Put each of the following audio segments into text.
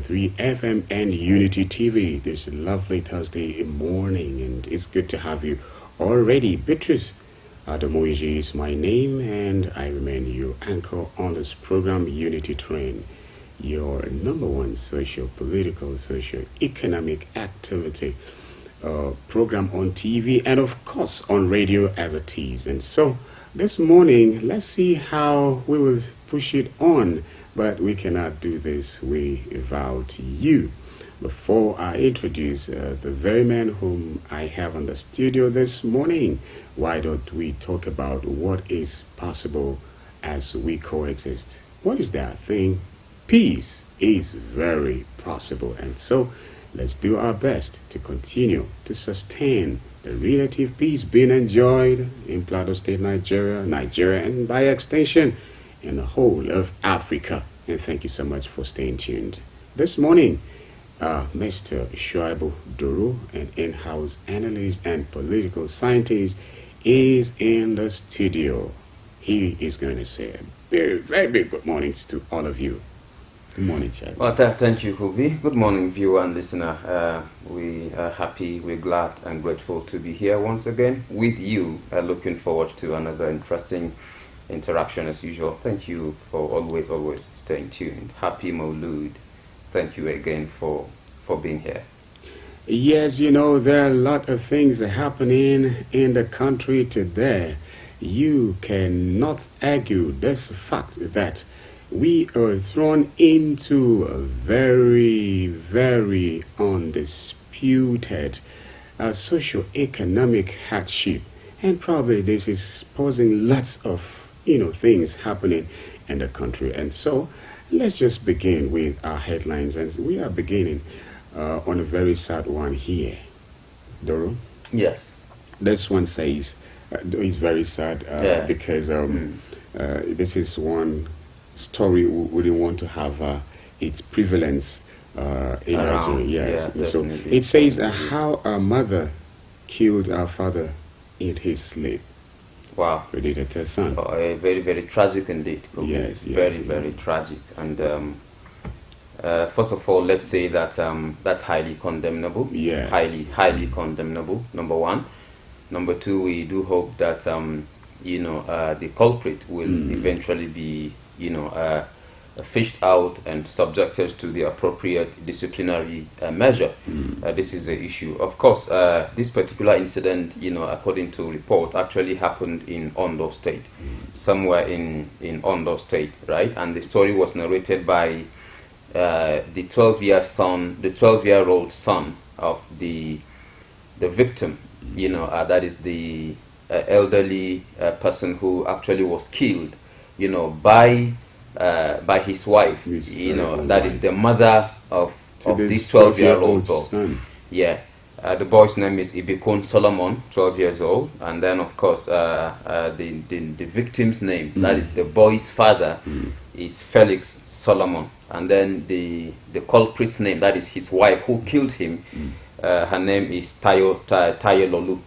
101.3 FM and Unity TV this lovely Thursday morning, and it's good to have you already. Beatrice Adamoiji is my name, and I remain your anchor on this program, Unity Train, your number one social, political, social, economic activity program on TV and, of course, on radio as it is. And so this morning, let's see how we will push it on, but we cannot do this without you. Before I introduce the very man whom I have on the studio this morning, why don't we talk about what is possible as we coexist? What is that thing? Peace is very possible, and so let's do our best to continue to sustain the relative peace being enjoyed in Plateau State, Nigeria, and by extension in the whole of Africa. And thank you so much for staying tuned. This morning, Mr. Shuaibu Duru, an in-house analyst and political scientist, is in the studio. He is going to say a very, very big good mornings to all of you. Good morning, Chad. Well, thank you, Kubi. Good morning, viewer and listener. We are happy, we're glad and grateful to be here once again with you. Looking forward to another interesting interaction as usual. Thank you for always staying tuned. Happy Maulud. Thank you again for being here. Yes, you know, there are a lot of things happening in the country today. You cannot argue this fact that we are thrown into a very, very undisputed socio-economic hardship. And probably this is posing lots of, things happening in the country. And so let's just begin with our headlines. And we are beginning on a very sad one here. Doro? Yes. This one says, it's very sad because this is one story we wouldn't want to have its prevalence in Nigeria. Yes. Yeah, so it says how a mother killed our father in his sleep. Wow. Related to her son. Very, very tragic indeed. Yes. Very tragic. And first of all, let's say that that's highly condemnable. Yes. Highly condemnable, number one. Number two, we do hope that the culprit will eventually be fished out and subjected to the appropriate disciplinary measure. This is the issue. Of course, this particular incident, according to report, actually happened in Ondo State, somewhere in Ondo State, right? And the story was narrated by the 12-year-old son of the victim. That is the elderly person who actually was killed, by his wife. That is the mother of this 12-year-old boy. Yeah. The boy's name is Ibikun Solomon, 12 years old. And then, of course, the victim's name, that is the boy's father, is Felix Solomon. And then the culprit's name, that is his wife who killed him, her name is Tayo Lolu.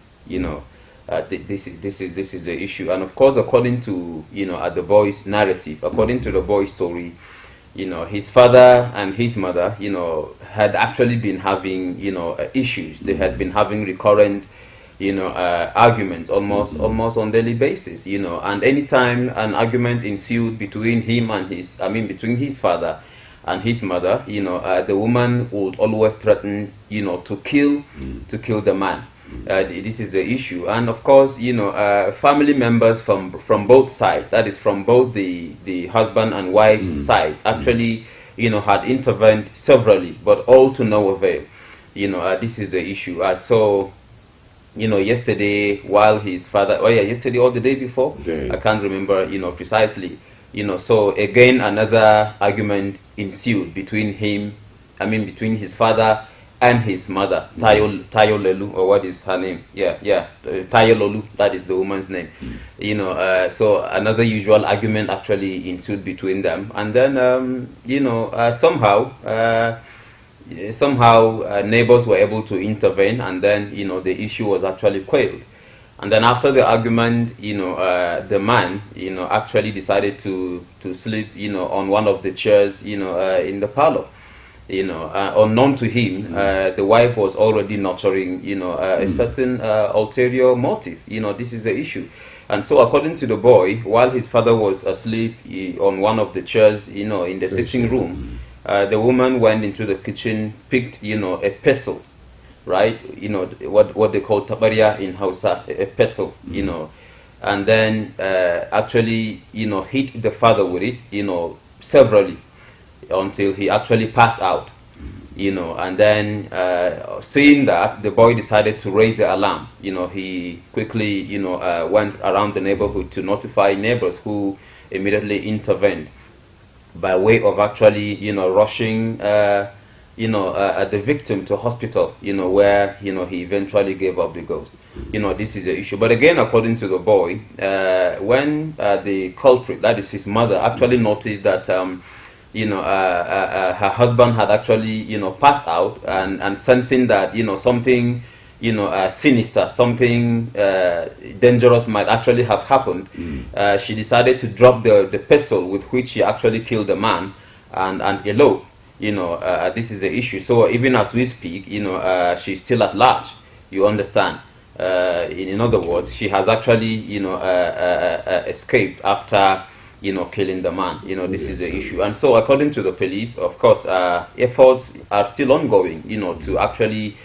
This is the issue. And of course, according to the boy's narrative, according to the boy's story, his father and his mother had actually been having issues. They had been having recurrent arguments almost on daily basis. And anytime an argument ensued between between his father and his mother, the woman would always threaten to kill the man. This is the issue. And of course, family members from both sides, that is from both the husband and wife's sides, actually had intervened severally, but all to no avail. This is the issue. So yesterday, while his father, yesterday or the day before, I can't remember precisely, so again another argument ensued between his father and his mother, Tayo Lelu, or what is her name? Tayo Lolu, that is the woman's name. So another usual argument actually ensued between them, and then somehow neighbors were able to intervene, and then the issue was actually quelled. And then after the argument, the man, actually decided to sleep, on one of the chairs, in the parlor. unknown to him, the wife was already nurturing, a certain ulterior motive. This is the issue. And so according to the boy, while his father was asleep on one of the chairs, in the sitting room, the woman went into the kitchen, picked, a pestle, right? What they call tabaria in Hausa, a pestle, and then actually, hit the father with it, severally, until he actually passed out, and then seeing that, the boy decided to raise the alarm. He quickly, went around the neighborhood to notify neighbors, who immediately intervened by way of actually, rushing, the victim to hospital, where, he eventually gave up the ghost. This is the issue. But again, according to the boy, when the culprit, that is his mother, actually noticed that, her husband had actually, passed out, and sensing that, something, sinister, something dangerous might actually have happened, she decided to drop the pestle with which she actually killed the man, and elope. This is the issue. So even as we speak, she's still at large. You understand? In other words, she has actually, escaped after, killing the man. This is the issue. And so according to the police, of course, efforts are still ongoing, to actually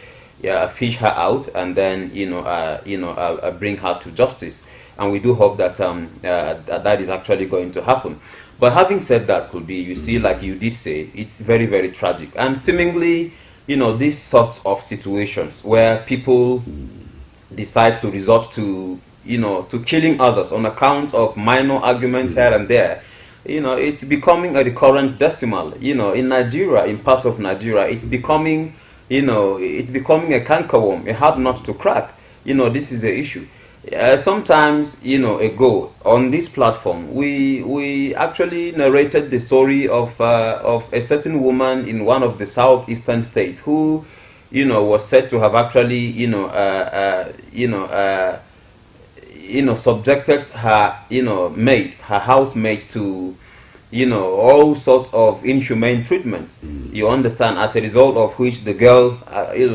fish her out, and then, bring her to justice. And we do hope that that is actually going to happen. But having said that, could be, you see, like you did say, it's very, very tragic. And seemingly, these sorts of situations where people decide to resort to, to killing others on account of minor arguments here and there, it's becoming a recurrent decimal. In Nigeria, in parts of Nigeria, it's becoming, it's becoming a cankerworm, a hard nut to crack. This is the issue. Sometimes, ago on this platform, we actually narrated the story of a certain woman in one of the southeastern states who, was said to have actually, subjected her, maid, her housemate to, all sorts of inhumane treatment. You understand, as a result of which the girl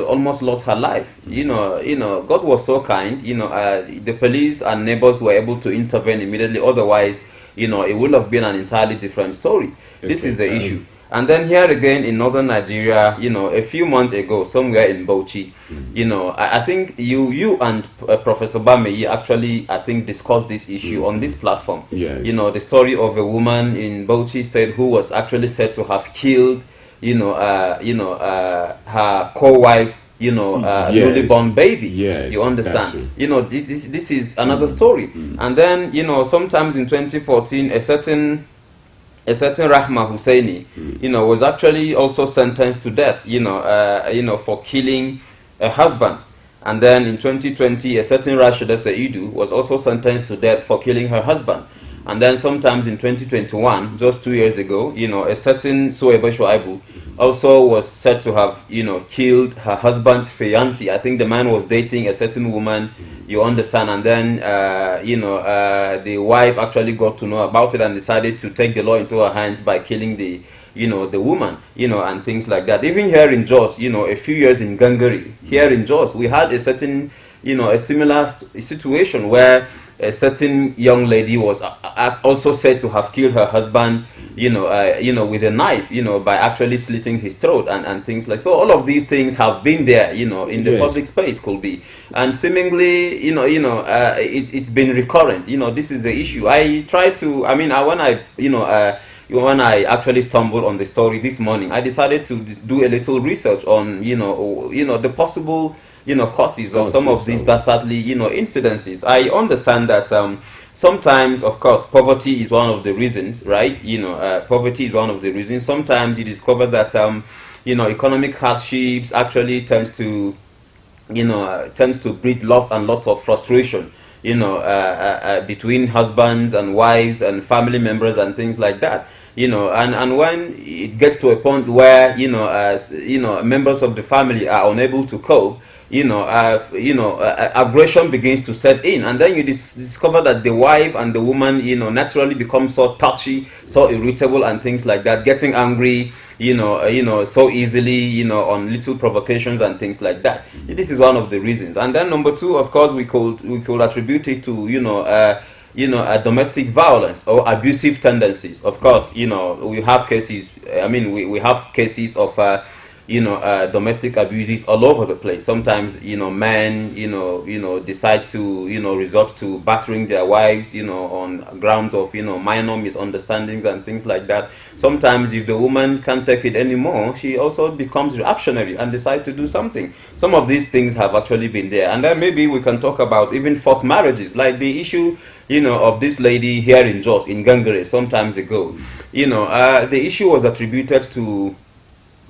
almost lost her life. God was so kind. The police and neighbors were able to intervene immediately. Otherwise, it would have been an entirely different story. This is the issue. And then here again in northern Nigeria, a few months ago, somewhere in Bauchi, I think you and Professor Bameyi actually, I think, discussed this issue on this platform. Yes. The story of a woman in Bauchi State who was actually said to have killed, her co-wife's, newly born baby. Yes, you understand? This is another story. And then, sometimes in 2014, a certain Rahma Husseini, was actually also sentenced to death, for killing a husband. And then in 2020, a certain Rashida Saidu was also sentenced to death for killing her husband. And then sometimes in 2021, just 2 years ago, a certain Suwaiba Shuaibu also was said to have, killed her husband's fiancée. I think the man was dating a certain woman, you understand, and then, the wife actually got to know about it and decided to take the law into her hands by killing the woman, and things like that. Even here in Jos, a few years in Gangari, here in Jos, we had a certain, a similar situation where a certain young lady was also said to have killed her husband, with a knife, by actually slitting his throat and things like so. All of these things have been there, in the public space, could be, and seemingly, it's been recurrent. This is the issue. I try to. When I actually stumbled on the story this morning, I decided to do a little research on, the possible, causes of some of these dastardly, incidences. I understand that sometimes, of course, poverty is one of the reasons, right? Poverty is one of the reasons. Sometimes you discover that, economic hardships actually tends to breed lots and lots of frustration, between husbands and wives and family members and things like that. you know, and when it gets to a point where, you know, as you know, members of the family are unable to cope, aggression begins to set in, and then you discover that the wife and the woman, you know, naturally become so touchy, so irritable, and things like that, getting angry, so easily, you know, on little provocations and things like that. This is one of the reasons. And then number two, of course, we could attribute it to, domestic violence or abusive tendencies. Of course, you know, we have cases. I mean, we have cases of domestic abuses all over the place. Sometimes, you know, men, decide to, resort to battering their wives, on grounds of, minor misunderstandings and things like that. Sometimes if the woman can't take it anymore, she also becomes reactionary and decides to do something. Some of these things have actually been there. And then maybe we can talk about even forced marriages, like the issue, of this lady here in Jos, in Gangare, some times ago. The issue was attributed to,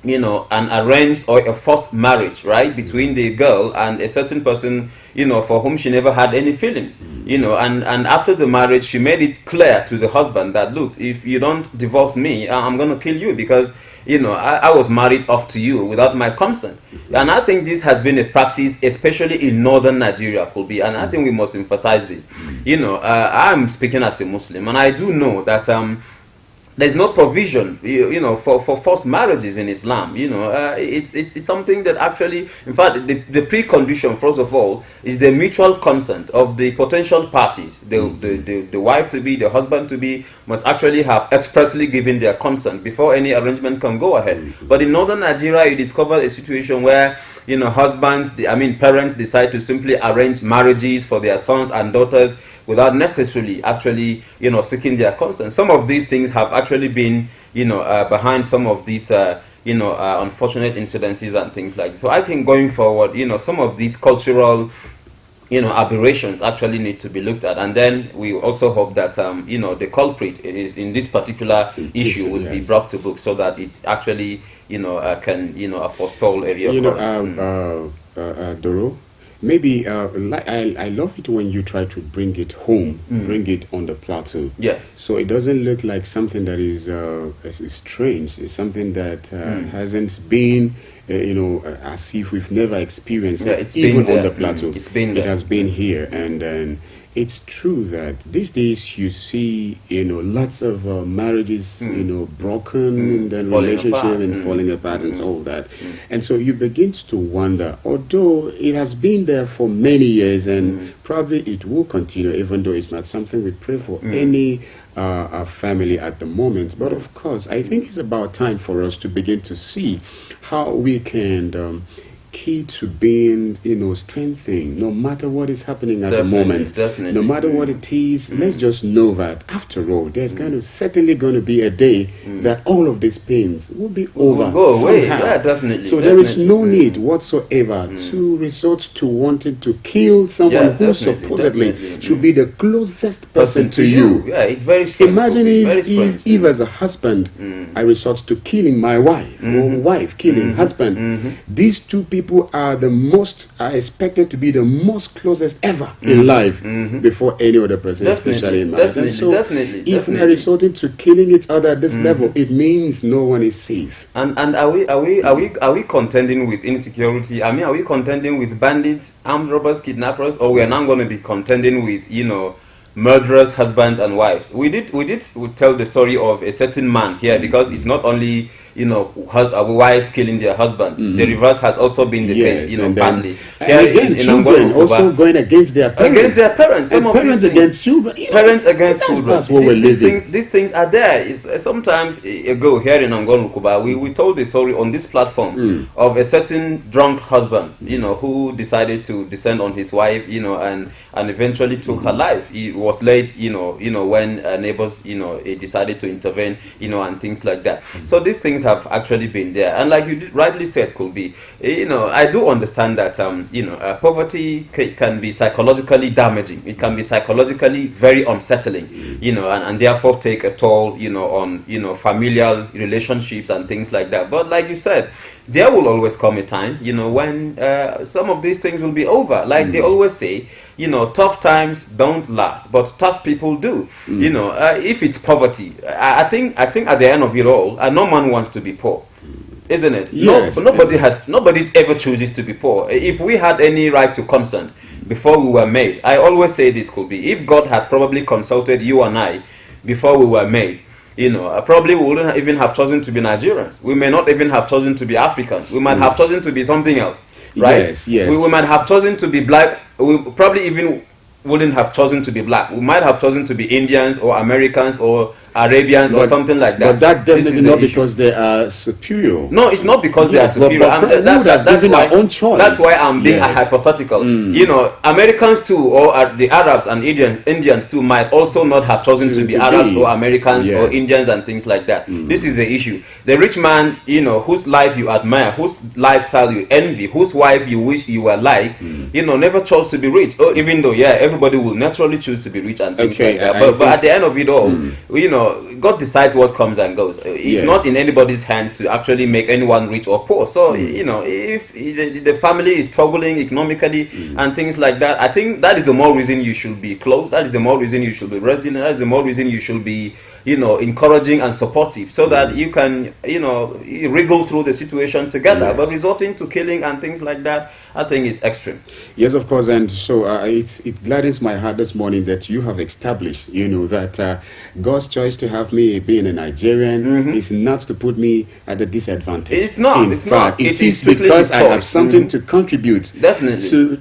an arranged or a forced marriage, right, between the girl and a certain person, for whom she never had any feelings, and after the marriage, she made it clear to the husband that, look, if you don't divorce me, I'm going to kill you, because, I was married off to you without my consent. And I think this has been a practice, especially in northern Nigeria, Kulbi, and I think we must emphasize this. I'm speaking as a Muslim, and I do know that, there's no provision, for forced marriages in Islam. It's something that actually, in fact, the precondition, first of all, is the mutual consent of the potential parties. The wife to be, the husband to be, must actually have expressly given their consent before any arrangement can go ahead. But in northern Nigeria, you discover a situation where, parents decide to simply arrange marriages for their sons and daughters without necessarily actually, seeking their consent. Some of these things have actually been, behind some of these, unfortunate incidences and things like that. So I think going forward, some of these cultural, aberrations actually need to be looked at. And then we also hope that, the culprit is in this particular issue will be brought to book so that it actually, can, forestall area. Doro, maybe I love it when you try to bring it home, bring it on the plateau. Yes. So it doesn't look like something that is strange. It's something that hasn't been, as if we've never experienced it, even on the plateau. It's been there. It has been here, and it's true that these days you see, lots of marriages, broken, and then relationship and falling apart and all that. And so you begin to wonder, although it has been there for many years and probably it will continue, even though it's not something we pray for any family at the moment. But of course, I think it's about time for us to begin to see how we can key to being, strengthening, no matter what is happening at the moment, no matter what it is. Let's just know that after all, there's certainly going to be a day that all of these pains will be over go somehow. Away. Yeah, definitely. So there is no need whatsoever to resort to wanting to kill someone who supposedly should be the closest person to you. Yeah, it's very strange. Imagine if as a husband I resort to killing my wife, or wife killing husband. These two people are expected to be the most closest ever in life before any other person, especially in marriage. And so if we are resorting to killing each other at this level, it means no one is safe. And are we contending with insecurity? I mean, are we contending with bandits, armed robbers, kidnappers, or we are now going to be contending with, murderers, husbands and wives? We tell the story of a certain man here, because it's not only wives killing their husbands. The reverse has also been the case, badly. And again, children also going against their parents. Some of parents against children. Parents against children. That's what we're living. These things are there. Sometimes ago here in Angonu, we told the story on this platform of a certain drunk husband, who decided to descend on his wife, and eventually took her life. It was late, when neighbors, decided to intervene, and things like that. So these things have actually been there, and like you rightly said, Kulbi, I do understand that poverty can be psychologically damaging. It can be psychologically very unsettling, and therefore take a toll, on familial relationships and things like that. But like you said, there will always come a time, when some of these things will be over. Like they always say, tough times don't last, but tough people do. If it's poverty, I think at the end of it all, no man wants to be poor. Isn't it? Yes. Nobody ever chooses to be poor. If we had any right to consent before we were made, I always say this could be, if God had probably consulted you and I before we were made, probably we wouldn't even have chosen to be Nigerians. We may not even have chosen to be Africans. We might have chosen to be something else, right? Yes. We might have chosen to be black. We probably even wouldn't have chosen to be black. We might have chosen to be Indians or Americans or Arabians or something like that. But that definitely not because they are superior. No, it's not because they are superior. But that's why our own choice. That's why I'm being a hypothetical. Americans too, or the Arabs and Indians too, might also not have chosen to be Arabs or Americans or Indians and things like that. This is the issue. The rich man, whose life you admire, whose lifestyle you envy, whose wife you wish you were like, never chose to be rich. Oh, even though, everybody will naturally choose to be rich and things like that. But at the end of it all, God decides what comes and goes. It's not in anybody's hands to actually make anyone rich or poor. So, if the family is struggling economically and things like that, I think that is the more reason you should be close. That is the more reason you should be resilient. That is the more reason you should be, encouraging and supportive, so that you can, wriggle through the situation together. But resorting to killing and things like that, I think is extreme. Yes, of course. And so it gladdens my heart this morning that you have established, that God's choice to have me being a Nigerian is not to put me at a disadvantage. It's not. In fact, it is because I have something to contribute to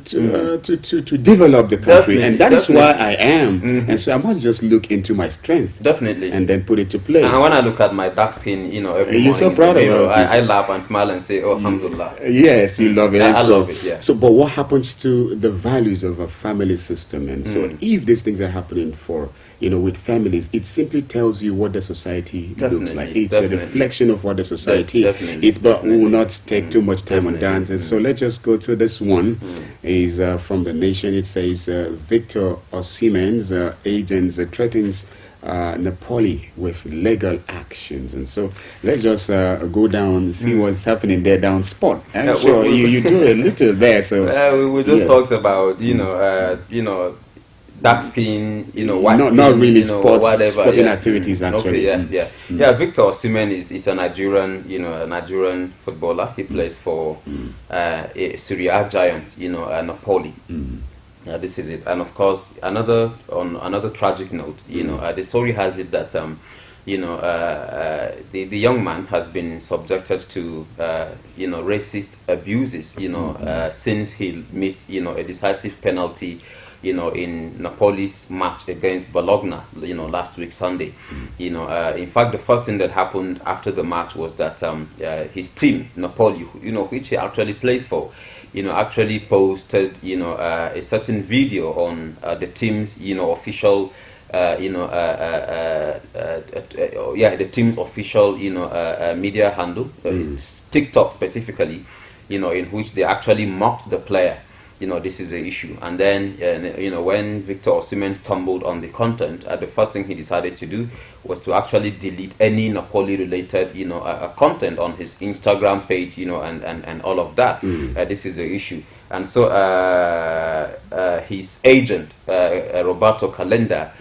develop the country. And that is why I am. And so I must just look into my strength. Definitely. And then put it to play. And when I look at my dark skin, every morning, you're so proud of it. I laugh and smile and say, oh, alhamdulillah. Yes, you love it. I love it, yeah. So, but what happens to the values of a family system? And so, if these things are happening for, with families, it simply tells you what the society looks like. It's a reflection of what the society is. But we will not take too much time on that. And so, let's just go to this one. Is from The Nation. It says, Victor Osimhen's agents threatens Napoli with legal actions. And so let's just go down and see what's happening there down spot. I'm sure you do a little there. So we just talked about dark skin, white skin, not really whatever, sporting activities actually. Victor Osimhen is a Nigerian footballer. He plays for a Serie giant, Napoli. This is it. And of course, another tragic note, the story has it that the young man has been subjected to racist abuses, since he missed a decisive penalty in Napoli's match against Bologna, last week Sunday. In fact, the first thing that happened after the match was that his team, Napoli, which he actually plays for, actually posted, a certain video on the team's, official, the team's official, media handle, TikTok specifically, in which they actually mocked the player. This is the issue. And then, when Victor Osimhen stumbled on the content, the first thing he decided to do was to actually delete any Napoli-related, content on his Instagram page, and all of that. This is the issue. And so his agent, Roberto Calenda,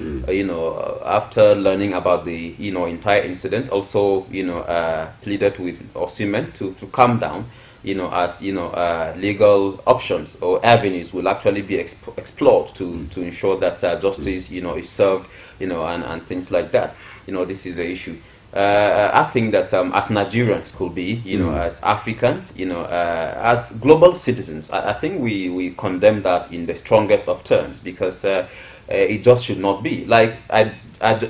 after learning about the, entire incident, also, pleaded with Osimhen to calm down, as legal options or avenues will actually be explored to ensure that justice, is served, and things like that. This is the issue. I think that as Nigerians could be, as Africans, as global citizens, I think we condemn that in the strongest of terms, because it just should not be. Like I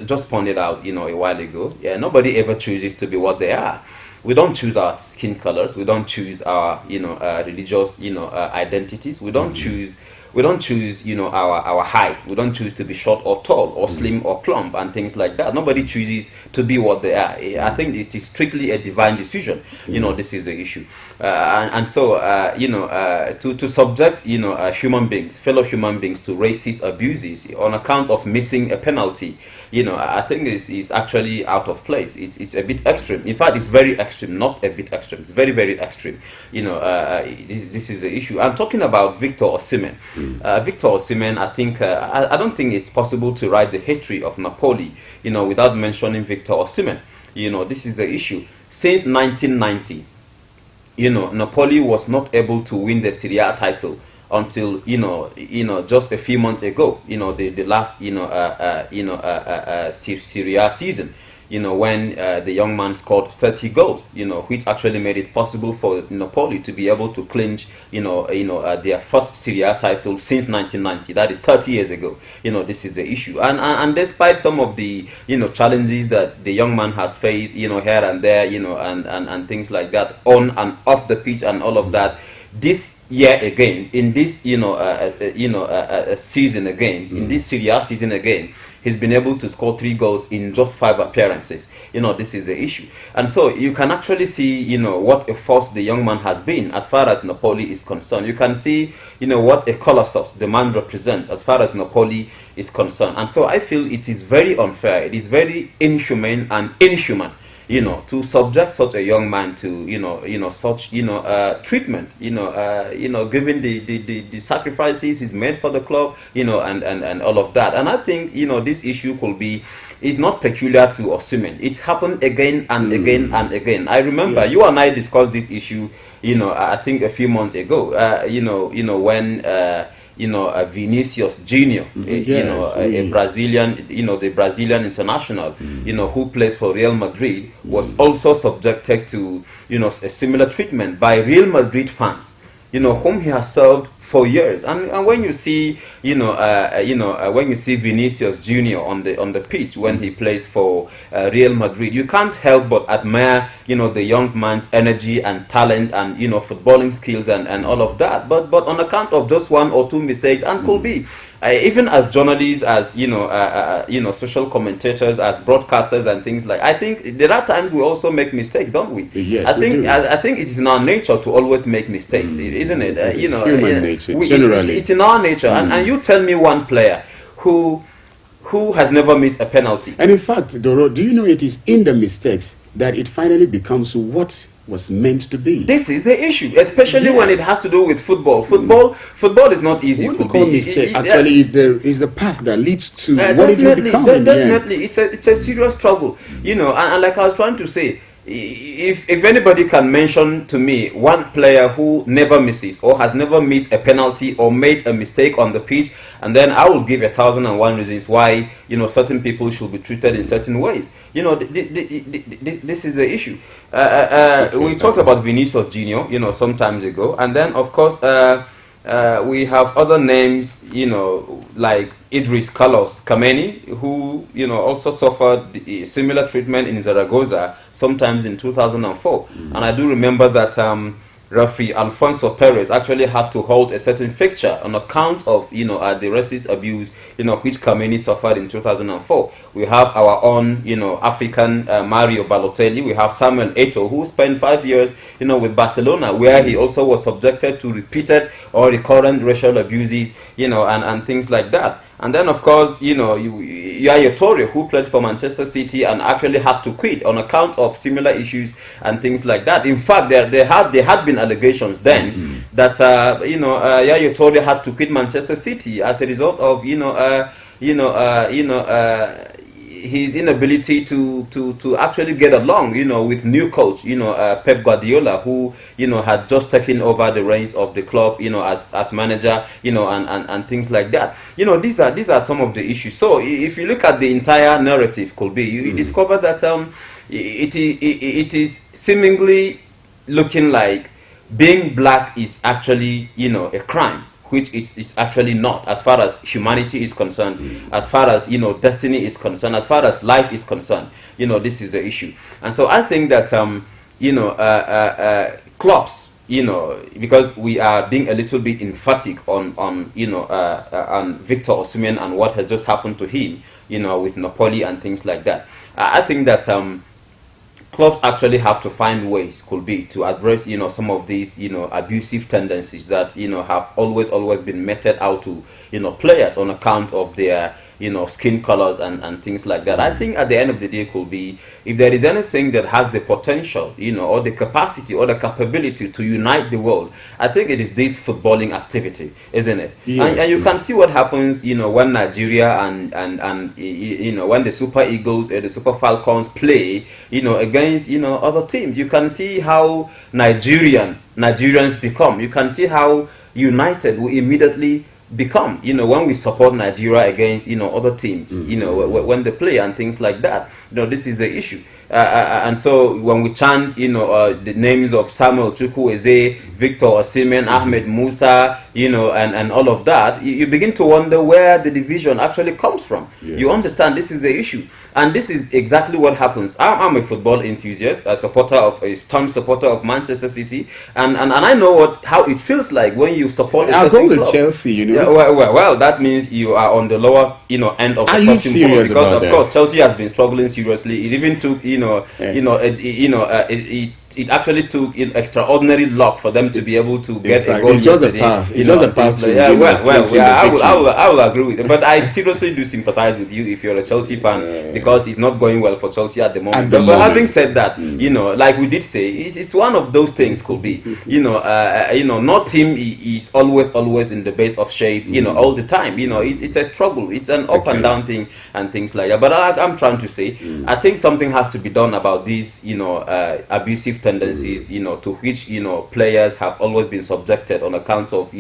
just pointed out, a while ago, nobody ever chooses to be what they are. We don't choose our skin colors. We don't choose our, religious, identities. We don't choose, our height. We don't choose to be short or tall or slim or plump and things like that. Nobody chooses to be what they are. I think it is strictly a divine decision. This is the issue. And so, to subject, human beings, fellow human beings to racist abuses on account of missing a penalty, I think is actually out of place. It's a bit extreme. In fact, it's very extreme, not a bit extreme. It's very, very extreme. This is the issue. I'm talking about Victor Osimhen. Victor Osimhen, I think, I don't think it's possible to write the history of Napoli, without mentioning Victor Osimhen. This is the issue. Since 1990, Napoli was not able to win the Serie A title until just a few months ago. The last Serie A season. When the young man scored 30 goals, which actually made it possible for Napoli to be able to clinch, their first Serie A title since 1990. That is 30 years ago. This is the issue. And despite some of the, challenges that the young man has faced, here and there, and things like that, on and off the pitch and all of that, this year again, in this, season again, in this Serie A season again, he's been able to score 3 goals in just 5 appearances. This is the issue. And so you can actually see, what a force the young man has been as far as Napoli is concerned. You can see, what a colossus the man represents as far as Napoli is concerned. And so I feel it is very unfair. It is very inhumane and inhuman, to subject such a young man to, such, treatment, given the sacrifices he's made for the club, and all of that. And I think, this issue could be, is not peculiar to Osimhen. It's happened again and again and again. I remember you and I discussed this issue, I think a few months ago, when, Vinicius Junior, a Brazilian, the Brazilian international, who plays for Real Madrid, was also subjected to, a similar treatment by Real Madrid fans, whom he has served for years. And when you see, when you see Vinicius Junior on the pitch when he plays for Real Madrid, you can't help but admire, the young man's energy and talent and footballing skills and all of that. But on account of just 1 or 2 mistakes, and could be. Even as journalists, as social commentators, as broadcasters and things like, I think there are times we also make mistakes, don't we? Yes, I think it is in our nature to always make mistakes, isn't it? Human nature, generally. It's in our nature. And you tell me one player who has never missed a penalty. And in fact, Doro, do you know it is in the mistakes that it finally becomes what was meant to be? This is the issue, especially when it has to do with football. Football is not easy. What we call mistake actually is the path that leads to what it will become. Definitely, it's a serious struggle, and like I was trying to say, if anybody can mention to me one player who never misses or has never missed a penalty or made a mistake on the pitch, and then I will give 1,001 reasons why certain people should be treated in certain ways. This is the issue. We talked about Vinicius Junior, some times ago, and then of course we have other names, like Idris Carlos Kameni, who also suffered similar treatment in Zaragoza sometimes in 2004. And I do remember that referee Alfonso Perez actually had to hold a certain fixture on account of the racist abuse which Kameni suffered in 2004. We have our own African Mario Balotelli. We have Samuel Eto'o, who spent 5 years with Barcelona, where he also was subjected to repeated or recurrent racial abuses and things like that. And then, of course, Yaya Toure, who played for Manchester City and actually had to quit on account of similar issues and things like that. In fact, there had been allegations then that Yaya Toure had to quit Manchester City as a result of his inability to actually get along, with new coach, Pep Guardiola, who, had just taken over the reins of the club, as manager, and things like that. These are some of the issues. So if you look at the entire narrative, could be, you discover that it is seemingly looking like being black is actually, a crime, which is actually not, as far as humanity is concerned, as far as destiny is concerned, as far as life is concerned. This is the issue. And so I think that clubs, because we are being a little bit emphatic on Victor Osimhen and what has just happened to him, with Napoli and things like that. I think that clubs actually have to find ways, could be, to address, some of these, abusive tendencies that, have always been meted out to, players on account of their, skin colors and things like that. I think at the end of the day could be, if there is anything that has the potential, or the capacity or the capability to unite the world, I think it is this footballing activity, isn't it? Yes, and you can see what happens, when Nigeria and when the Super Eagles or the Super Falcons play, against other teams. You can see how Nigerians become. You can see how united we immediately become, when we support Nigeria against, other teams, when they play and things like that. This is the issue. And so when we chant, the names of Samuel Chukwueze, Victor Osimhen, Ahmed Musa, and all of that, you begin to wonder where the division actually comes from. Yes. You understand this is the issue. And this is exactly what happens. I'm a football enthusiast, a staunch supporter of Manchester City, and I know how it feels like when you support a certain club. I'll go with Chelsea, Yeah, well, that means you are on the lower, end of the totem pole, because of course Chelsea has been struggling seriously. It even took, it actually took extraordinary luck for them to be able to get a goal yesterday. It's just a pass. I will agree with it. But I seriously do sympathize with you if you're a Chelsea fan, because it's not going well for Chelsea at the moment. But having said that, like we did say, it's one of those things could be, no team is always in the best of shape, all the time. It's a struggle. It's an up and down thing and things like that. But I'm trying to say, I think something has to be done about these, abusive tendencies, to which players have always been subjected on account of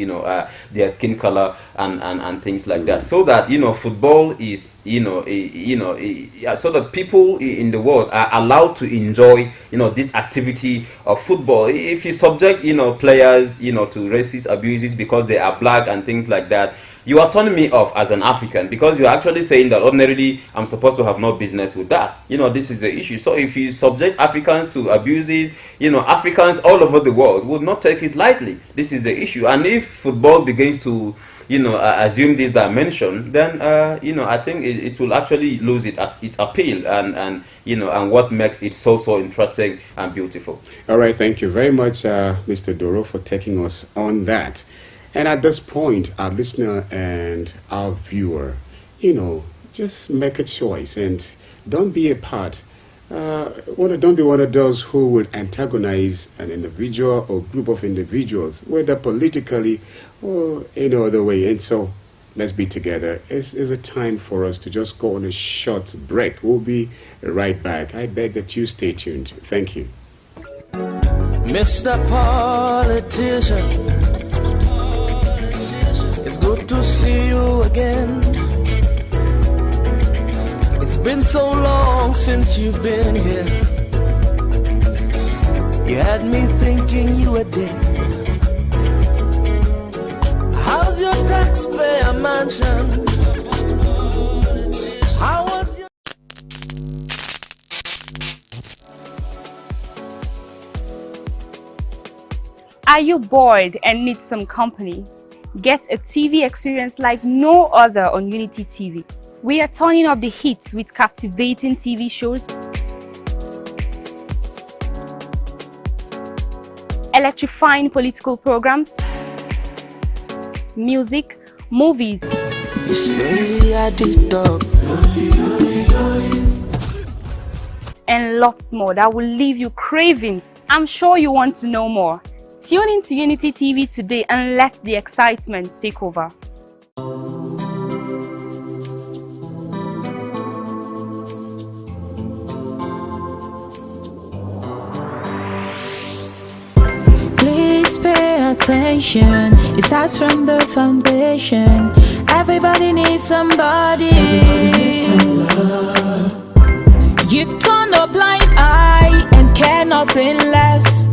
their skin color and things like that, so that football is so that people in the world are allowed to enjoy this activity of football. If you subject players to racist abuses because they are black and things like that, you are turning me off as an African, because you are actually saying that ordinarily I'm supposed to have no business with that. This is the issue. So if you subject Africans to abuses, Africans all over the world would not take it lightly. This is the issue. And if football begins to assume this dimension, then I think it will actually lose its appeal and what makes it so interesting and beautiful. All right, thank you very much, Mr. Doro, for taking us on that. And at this point, our listener and our viewer, just make a choice and don't be a part. Don't be one of those who would antagonize an individual or group of individuals, whether politically or any other way. And so, let's be together. It's a time for us to just go on a short break. We'll be right back. I beg that you stay tuned. Thank you. Mr. Politician, it's good to see you again. It's been so long since you've been here. You had me thinking you were dead. How's your taxpayer mansion? How was your... Are you bored and need some company? Get a TV experience like no other on Unity TV. We are turning up the hits with captivating TV shows, electrifying political programs, music, movies, and lots more that will leave you craving. I'm sure you want to know more. Tune in to Unity TV today and let the excitement take over. Please pay attention. It starts from the foundation. Everybody needs somebody. You turn a blind eye and care nothing less.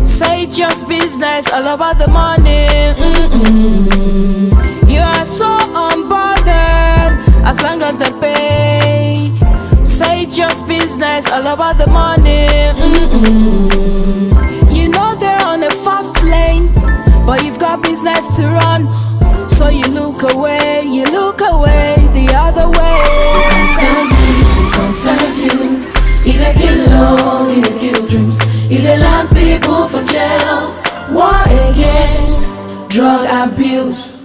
Say it's just business, all about the money. You are so unbothered as long as they pay. Say it's just business, all about the money. You know they're on a fast lane, but you've got business to run. So you look away the other way. It concerns you. It a kill law, it a kill dreams. It a land people for jail. War against drug abuse.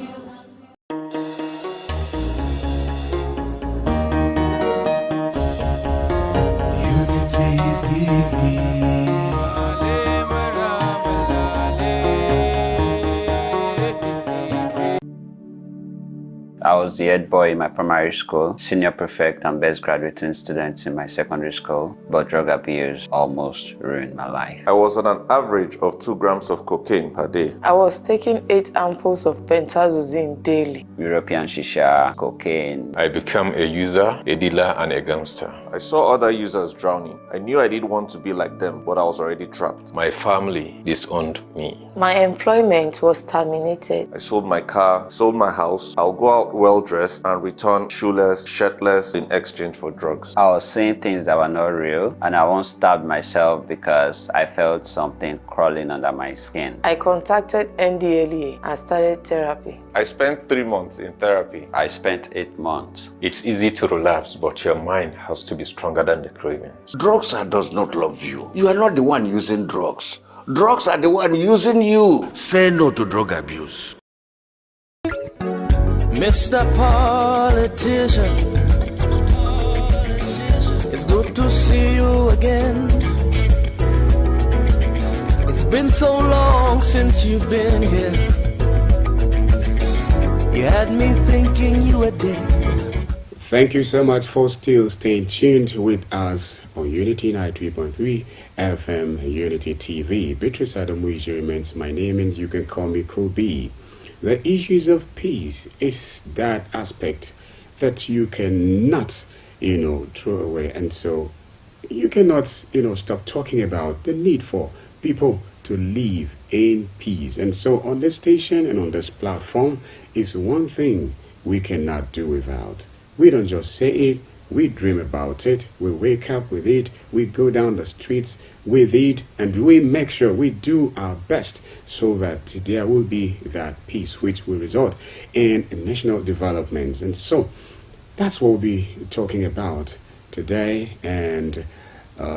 was the head boy in my primary school, senior prefect and best graduating student in my secondary school, but drug abuse almost ruined my life. I was on an average of 2 grams of cocaine per day. I was taking 8 ampoules of pentazosine daily. European shisha, cocaine. I became a user, a dealer, and a gangster. I saw other users drowning. I knew I didn't want to be like them, but I was already trapped. My family disowned me. My employment was terminated. I sold my car, sold my house. I'll go out well-dressed and return shoeless, shirtless in exchange for drugs. I was saying things that were not real, and I once stabbed myself because I felt something crawling under my skin. I contacted NDLEA and started therapy. I spent 3 months in therapy. I spent 8 months. It's easy to relapse, but your mind has to be stronger than the cravings. Drugs does not love you. You are not the one using drugs. Drugs are the one using you. Say no to drug abuse. Mr. Politician, it's good to see you again. It's been so long since you've been here. You had me thinking you were dead. Thank you so much for still staying tuned with us on Unity 93.3 FM Unity TV. Beatrice Adamuije remains my name, and you can call me Cool B. The issues of peace is that aspect that you cannot, throw away. And so you cannot, stop talking about the need for people to live in peace. And so on this station and on this platform is one thing we cannot do without. We don't just say it, we dream about it, we wake up with it, we go down the streets with it, and we make sure we do our best so that there will be that peace which will result in national developments. And so that's what we'll be talking about today and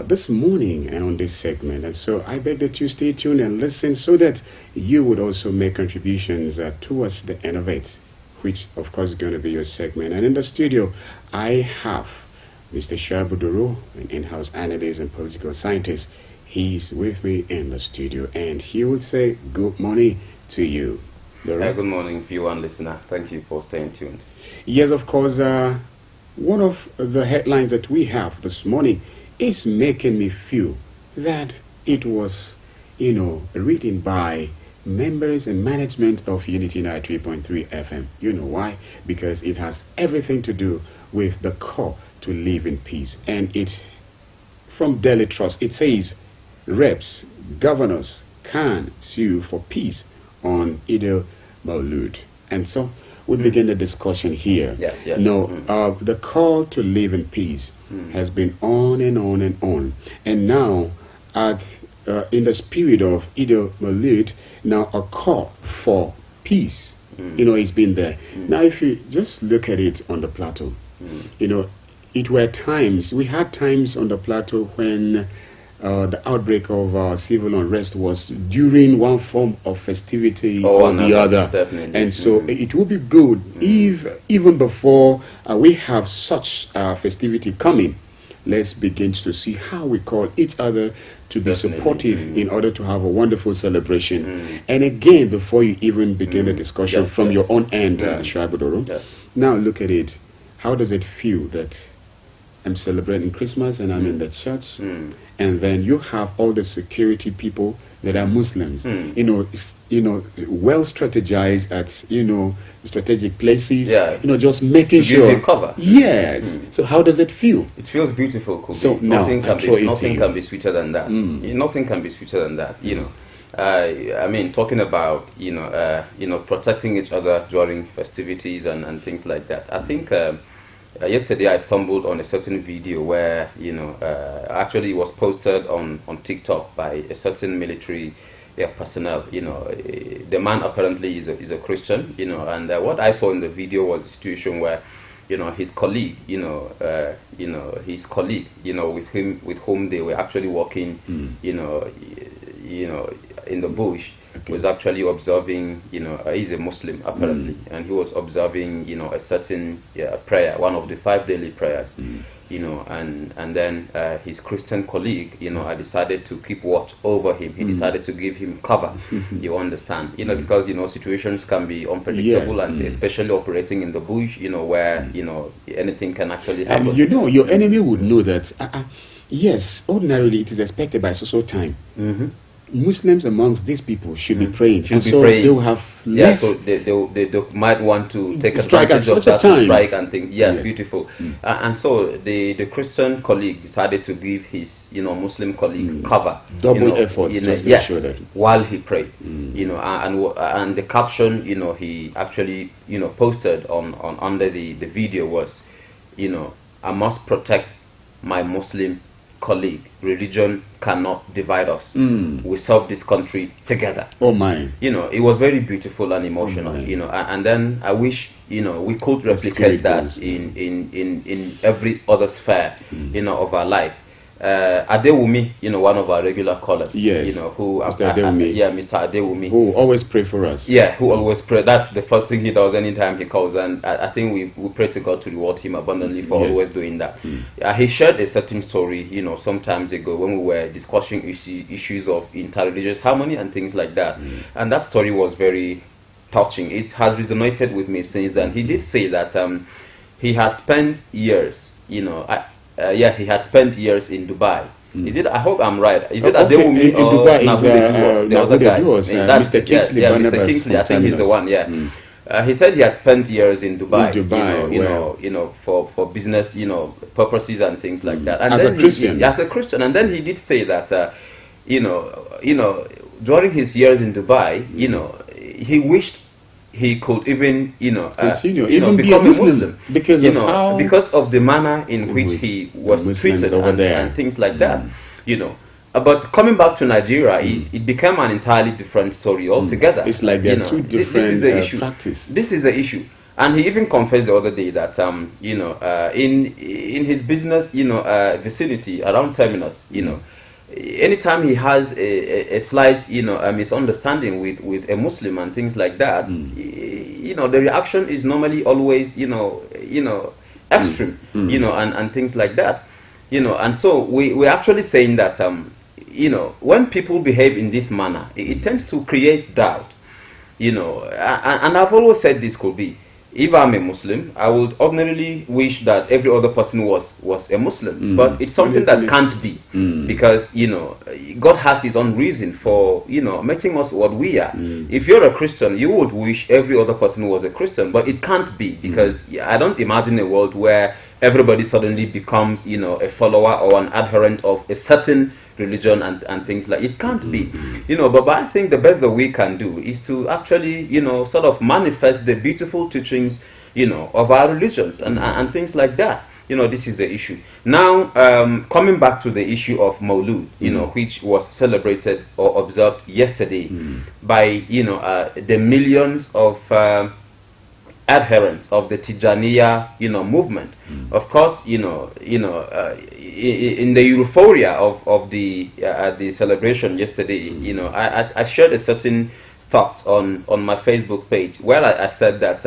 this morning and on this segment. And so I beg that you stay tuned and listen so that you would also make contributions towards the end of it, which of course is going to be your segment. And in the studio, I have Mr. Shabuduru, an in-house analyst and political scientist. He's with me in the studio, and he would say good morning to you. Good morning, viewer and listener. Thank you for staying tuned. Yes, of course. One of the headlines that we have this morning is making me feel that it was, written by members and management of Unity 93.3 FM. You know why? Because it has everything to do with the call to live in peace. And it, from Daily Trust, it says, reps, governors can sue for peace on Idil Maulud. And so we begin the discussion here. Yes. The call to live in peace has been on and on and on. And now, in the spirit of Idil Maulud, now a call for peace, it's been there. Now, if you just look at it on the plateau, we had times on the plateau when the outbreak of civil unrest was during one form of festivity or the other. Definitely. And so it would be good if, even before we have such festivity coming, let's begin to see how we call each other to be supportive in order to have a wonderful celebration. And again, before you even begin the discussion from your own end, Shuaibudoro, now look at it. How does it feel that I'm celebrating Christmas and I'm in the church, and then you have all the security people that are Muslims, well strategized at strategic places, just making sure. Give cover. Yes. So how does it feel? It feels beautiful. Kobe. So nothing can be sweeter than that. Nothing can be sweeter than that. I mean, talking about protecting each other during festivities and things like that. I think. Yesterday I stumbled on a certain video where actually it was posted on TikTok by a certain military personnel. The man apparently is a Christian. And what I saw in the video was a situation where his colleague with whom they were actually working in the bush, was actually observing, he's a Muslim apparently, and he was observing, a certain prayer, one of the 5 daily prayers, and then his Christian colleague, I decided to keep watch over him. He decided to give him cover. You understand, because situations can be unpredictable, and especially operating in the bush, where anything can actually happen. Your enemy would know that. Yes, ordinarily it is expected by so time. Muslims amongst these people should be praying, and so they will have less. So they might want to take advantage of that to strike and things. Beautiful. And so the Christian colleague decided to give his Muslim colleague cover, double effort, just to ensure that while he prayed, and the caption he actually posted on under the video was, I must protect my Muslim colleague. Religion cannot divide us. We serve this country together. Oh my! It was very beautiful and emotional. And then I wish we could replicate that in every other sphere of our life. Adewumi, one of our regular callers, who Mr. Adewumi, Mr. Adewumi, who always pray for us. Who always pray. That's the first thing he does anytime he calls, and I think we pray to God to reward him abundantly for always doing that. He shared a certain story, some times ago when we were discussing issues of interreligious harmony and things like that, and that story was very touching. It has resonated with me since then. He did say that he had spent years, he had spent years in Dubai. Is it? I hope I'm right. Is it Adewumi or the other guy? Mr. Kingsley. Mr. Kingsley. I think he's the one. He said he had spent years in Dubai, for business, purposes and things like that. And as a Christian, as a Christian, and then he did say that, during his years in Dubai, he wished he could even, continue, even become a Muslim because of the manner in which he was treated and things like that, But coming back to Nigeria, it became an entirely different story altogether. It's like there are two different practices. This is the issue. And he even confessed the other day that, in his business, vicinity around Terminus, anytime he has a slight, a misunderstanding with a Muslim and things like that, the reaction is normally always, extreme, and things like that, and so we're actually saying that, when people behave in this manner, it tends to create doubt, and I've always said this could be, if I'm a Muslim, I would ordinarily wish that every other person was a Muslim. But it's something that can't be. Because, God has his own reason for, making us what we are. If you're a Christian, you would wish every other person was a Christian. But it can't be. Because I don't imagine a world where everybody suddenly becomes, a follower or an adherent of a certain religion and things like it can't be, but I think the best that we can do is to actually, sort of manifest the beautiful teachings, of our religions and things like that. This is the issue. Now, coming back to the issue of Maulud, which was celebrated or observed yesterday by, the millions of adherents of the Tijaniya, movement. Of course, in the euphoria of the celebration yesterday, I shared a certain thought on my Facebook page where I said that,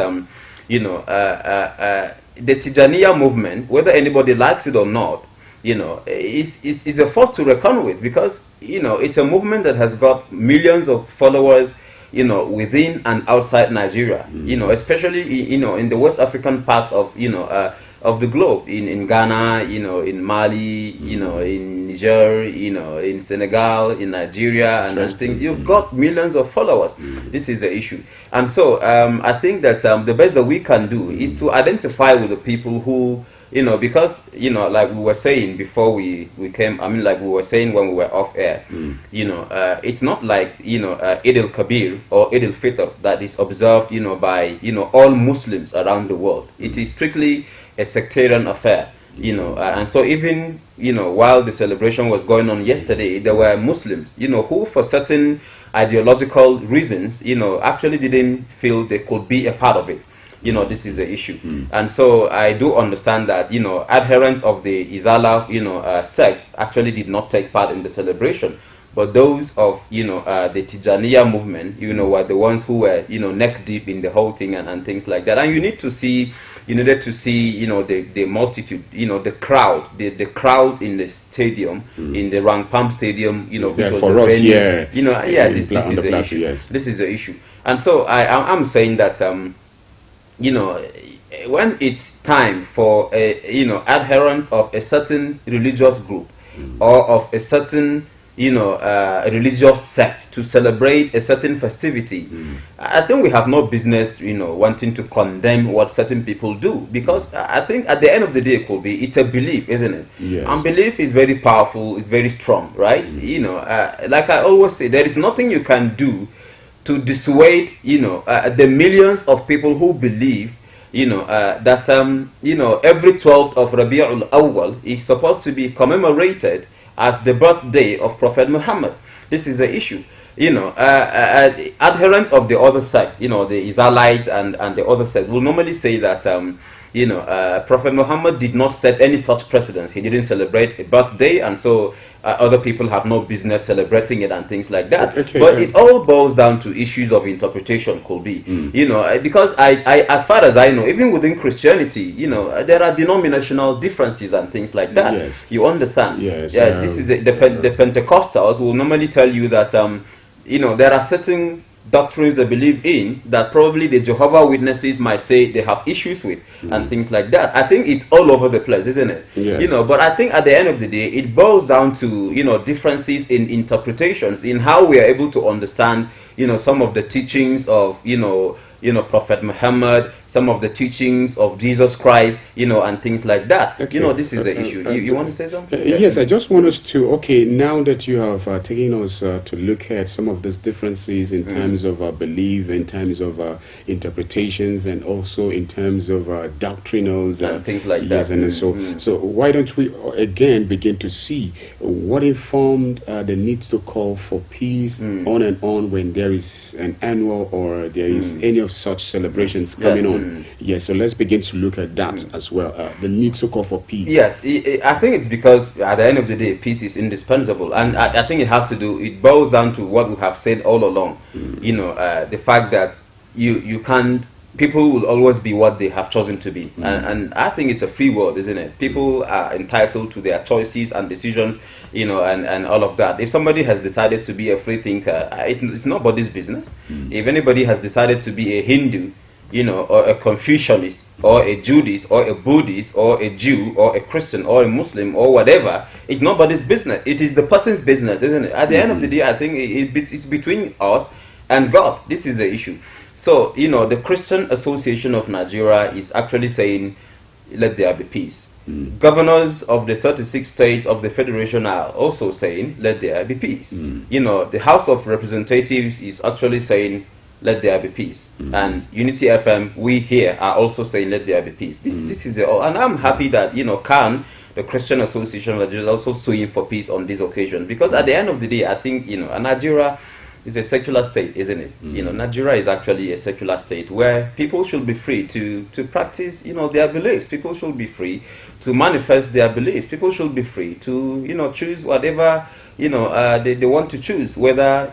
the Tijaniya movement, whether anybody likes it or not, is a force to reckon with, because it's a movement that has got millions of followers, within and outside Nigeria, especially in the West African part of the globe, in Ghana, in Mali, in Niger, in Senegal, in Nigeria, and things. You've got millions of followers. This is the issue, and so I think that the best that we can do is to identify with the people who, because like we were saying before we came. I mean, like we were saying when we were off air. It's not like Eid al-Kabir or Eid al-Fitr that is observed by all Muslims around the world. It is strictly a sectarian affair. And so even while the celebration was going on yesterday, there were Muslims who, for certain ideological reasons, actually didn't feel they could be a part of it. This is the issue. And so I do understand that, adherents of the Izala, sect actually did not take part in the celebration. but those of the Tijaniya movement, were the ones who were neck deep in the whole thing and things like that. And you needed to see the multitude, the crowd, the crowd in the stadium, in the Rangpam Stadium, which was for the us, venue. This is the issue. Yes. This is the issue. And so I'm saying that when it's time for adherents of a certain religious group or of a certain religious sect to celebrate a certain festivity, I think we have no business wanting to condemn what certain people do, because I think at the end of the day, it's a belief, isn't it? Yes. And belief is very powerful, it's very strong, right? Like I always say, there is nothing you can do to dissuade the millions of people who believe that every 12th of Rabi'ul Awwal is supposed to be commemorated as the birthday of Prophet Muhammad. This is the issue. Adherents of the other sect, the Israelites and the other sect will normally say that Prophet Muhammad did not set any such precedence. He didn't celebrate a birthday, and so other people have no business celebrating it and things like that. Okay, but it all boils down to issues of interpretation, because as far as I know, even within Christianity, there are denominational differences and things like that. Yes. You understand? Yes. This is the Pentecostals will normally tell you that there are certain doctrines they believe in that probably the Jehovah's Witnesses might say they have issues with and things like that. I think it's all over the place, isn't it? Yes. But I think at the end of the day, it boils down to differences in interpretations, in how we are able to understand some of the teachings of Prophet Muhammad, some of the teachings of Jesus Christ, and things like that. Okay. This is the issue. You want to say something? Yes, I just want us to, now that you have taken us to look at some of those differences in terms of belief, in terms of interpretations, and also in terms of doctrinals. And things like yes, that. And so why don't we again begin to see what informed the need to call for peace on and on when there is an annual or there is any of such celebrations coming on. Yes, so let's begin to look at that as well. The need to call for peace. Yes, I think it's because at the end of the day, peace is indispensable, and I think it boils down to what we have said all along. The fact that you can't. People will always be what they have chosen to be, and I think it's a free world, isn't it? People are entitled to their choices and decisions, and all of that. If somebody has decided to be a free thinker, it's nobody's business. If anybody has decided to be a Hindu, or a Confucianist, or a Judaist, or a Buddhist, or a Jew, or a Christian, or a Muslim, or whatever, it's nobody's business. It is the person's business, isn't it? At the end of the day, I think it's between us and God. This is the issue. So, the Christian Association of Nigeria is actually saying, let there be peace. Governors of the 36 states of the Federation are also saying, let there be peace. The House of Representatives is actually saying, let there be peace. And Unity FM, we here are also saying, let there be peace. This is and I'm happy that, the Christian Association of Nigeria is also suing for peace on this occasion. Because at the end of the day, I think, Nigeria is a secular state, isn't it? Nigeria is actually a secular state where people should be free to practice, their beliefs. People should be free to manifest their beliefs. People should be free to, choose whatever, they want to choose, whether,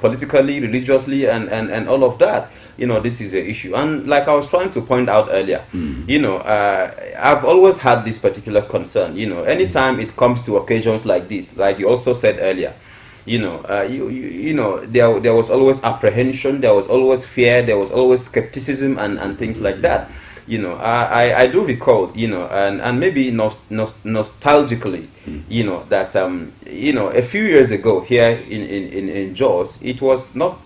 politically, religiously, and all of that. This is the issue. And like I was trying to point out earlier, I've always had this particular concern, anytime it comes to occasions like this, like you also said earlier, there was always apprehension, there was always fear, there was always skepticism and things like that. I do recall, and maybe nostalgically, that a few years ago here in Jos, it was not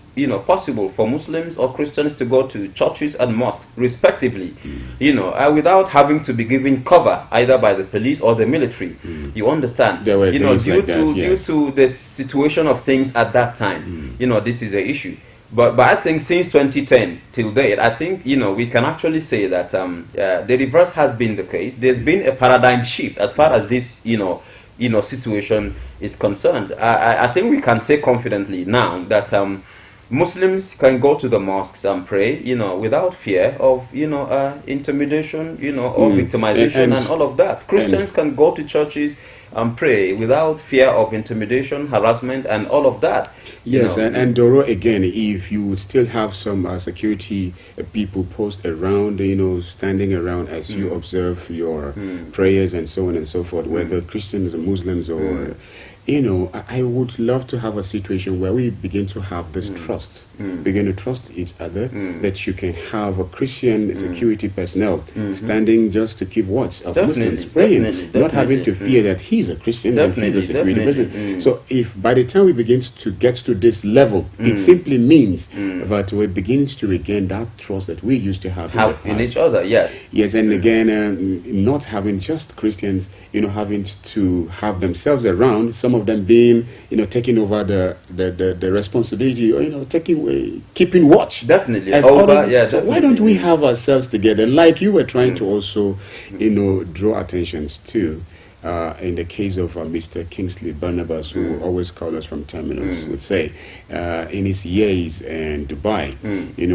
possible for Muslims or Christians to go to churches and mosques respectively, without having to be given cover either by the police or the military. You understand? There were due yes. to the situation of things at that time. This is an issue. But I think since 2010 till date, I think we can actually say that the reverse has been the case. There's been a paradigm shift as far as this situation is concerned. I think we can say confidently now that Muslims can go to the mosques and pray, without fear of, intimidation, or victimization and all of that. Christians can go to churches and pray without fear of intimidation, harassment, and all of that. Yes, and Doro, again, if you would still have some security people post around, standing around as you observe your prayers and so on and so forth, whether Christians or Muslims or... I would love to have a situation where we begin to have this trust, begin to trust each other, that you can have a Christian security personnel standing just to keep watch of Muslims praying, not having to fear that he's a Christian and he's a security person. So if by the time we begin to get to this level, it simply means that we're beginning to regain that trust that we used to have in each other, yes. Yes, and again, not having just Christians, having to have themselves around, some of them being, taking over the responsibility, or taking away, keeping watch. Definitely. So definitely. why don't we have ourselves together, like you were trying to also, draw attentions to, in the case of Mr. Kingsley Barnabas, who always called us from terminals, would say, in his years in Dubai,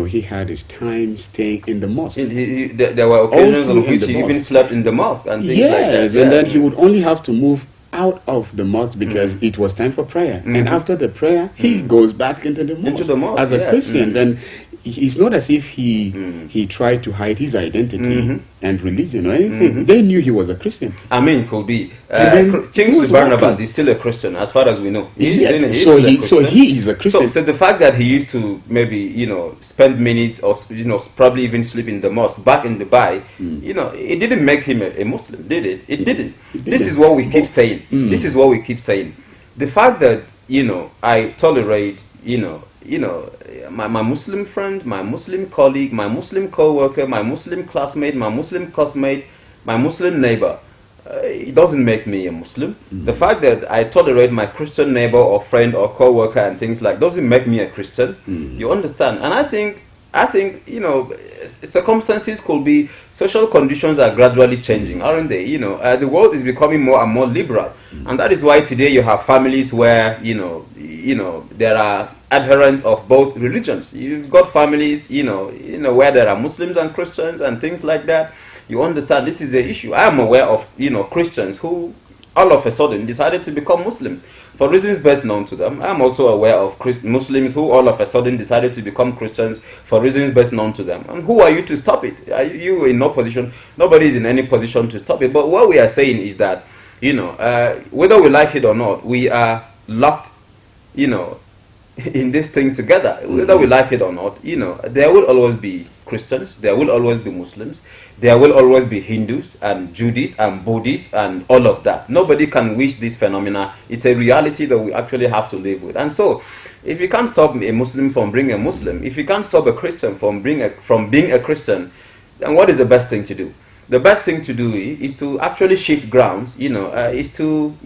he had his time staying in the mosque. There were occasions on which he even slept in the mosque and things like that. And then he would only have to move out of the mosque because it was time for prayer. And after the prayer, he goes back into the mosque, as a Christian. And it's not as if he tried to hide his identity and religion or anything. They knew he was a Christian. I mean, could be. Kingsley Barnabas is still a Christian, as far as we know. So he is a Christian. So the fact that he used to maybe, spend minutes or, probably even sleep in the mosque back in Dubai, it didn't make him a Muslim, did it? It didn't. This is what we keep saying. This is what we keep saying. The fact that, I tolerate, my Muslim friend, my Muslim colleague, my Muslim co-worker, my Muslim classmate, my Muslim classmate, my Muslim neighbor, it doesn't make me a Muslim. The fact that I tolerate my Christian neighbor or friend or co-worker and things like doesn't make me a Christian. You understand? And I think circumstances could be, social conditions are gradually changing, aren't they? The world is becoming more and more liberal, and that is why today you have families where there are adherents of both religions. You've got families, where there are Muslims and Christians and things like that. You understand, this is the issue. I am aware of, Christians who all of a sudden decided to become Muslims for reasons best known to them. I'm also aware of Muslims who all of a sudden decided to become Christians for reasons best known to them. And who are you to stop it? You in no position, nobody is in any position to stop it. But what we are saying is that, whether we like it or not, we are locked, in this thing together. Whether we like it or not, there will always be Christians, there will always be Muslims, there will always be Hindus and Judists and Buddhists and all of that. Nobody can wish this phenomena. It's a reality that we actually have to live with. And so, if you can't stop a Muslim from being a Muslim, if you can't stop a Christian from being a Christian, then what is the best thing to do? The best thing to do is to actually shift grounds. Is to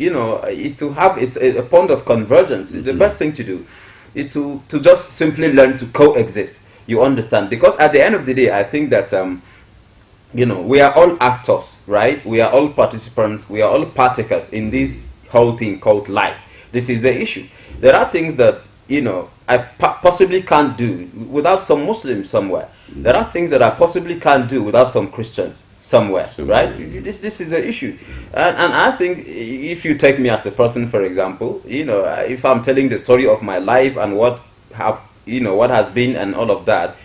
have a point of convergence. The best thing to do is to just simply learn to coexist. You understand? Because at the end of the day, I think that we are all actors, right? We are all participants. We are all partakers in this whole thing called life. This is the issue. There are things that I possibly can't do without some Muslims somewhere. There are things that I possibly can't do without some Christians somewhere, right? This is the issue. And I think if you take me as a person, for example, if I'm telling the story of my life and what has been and all of that,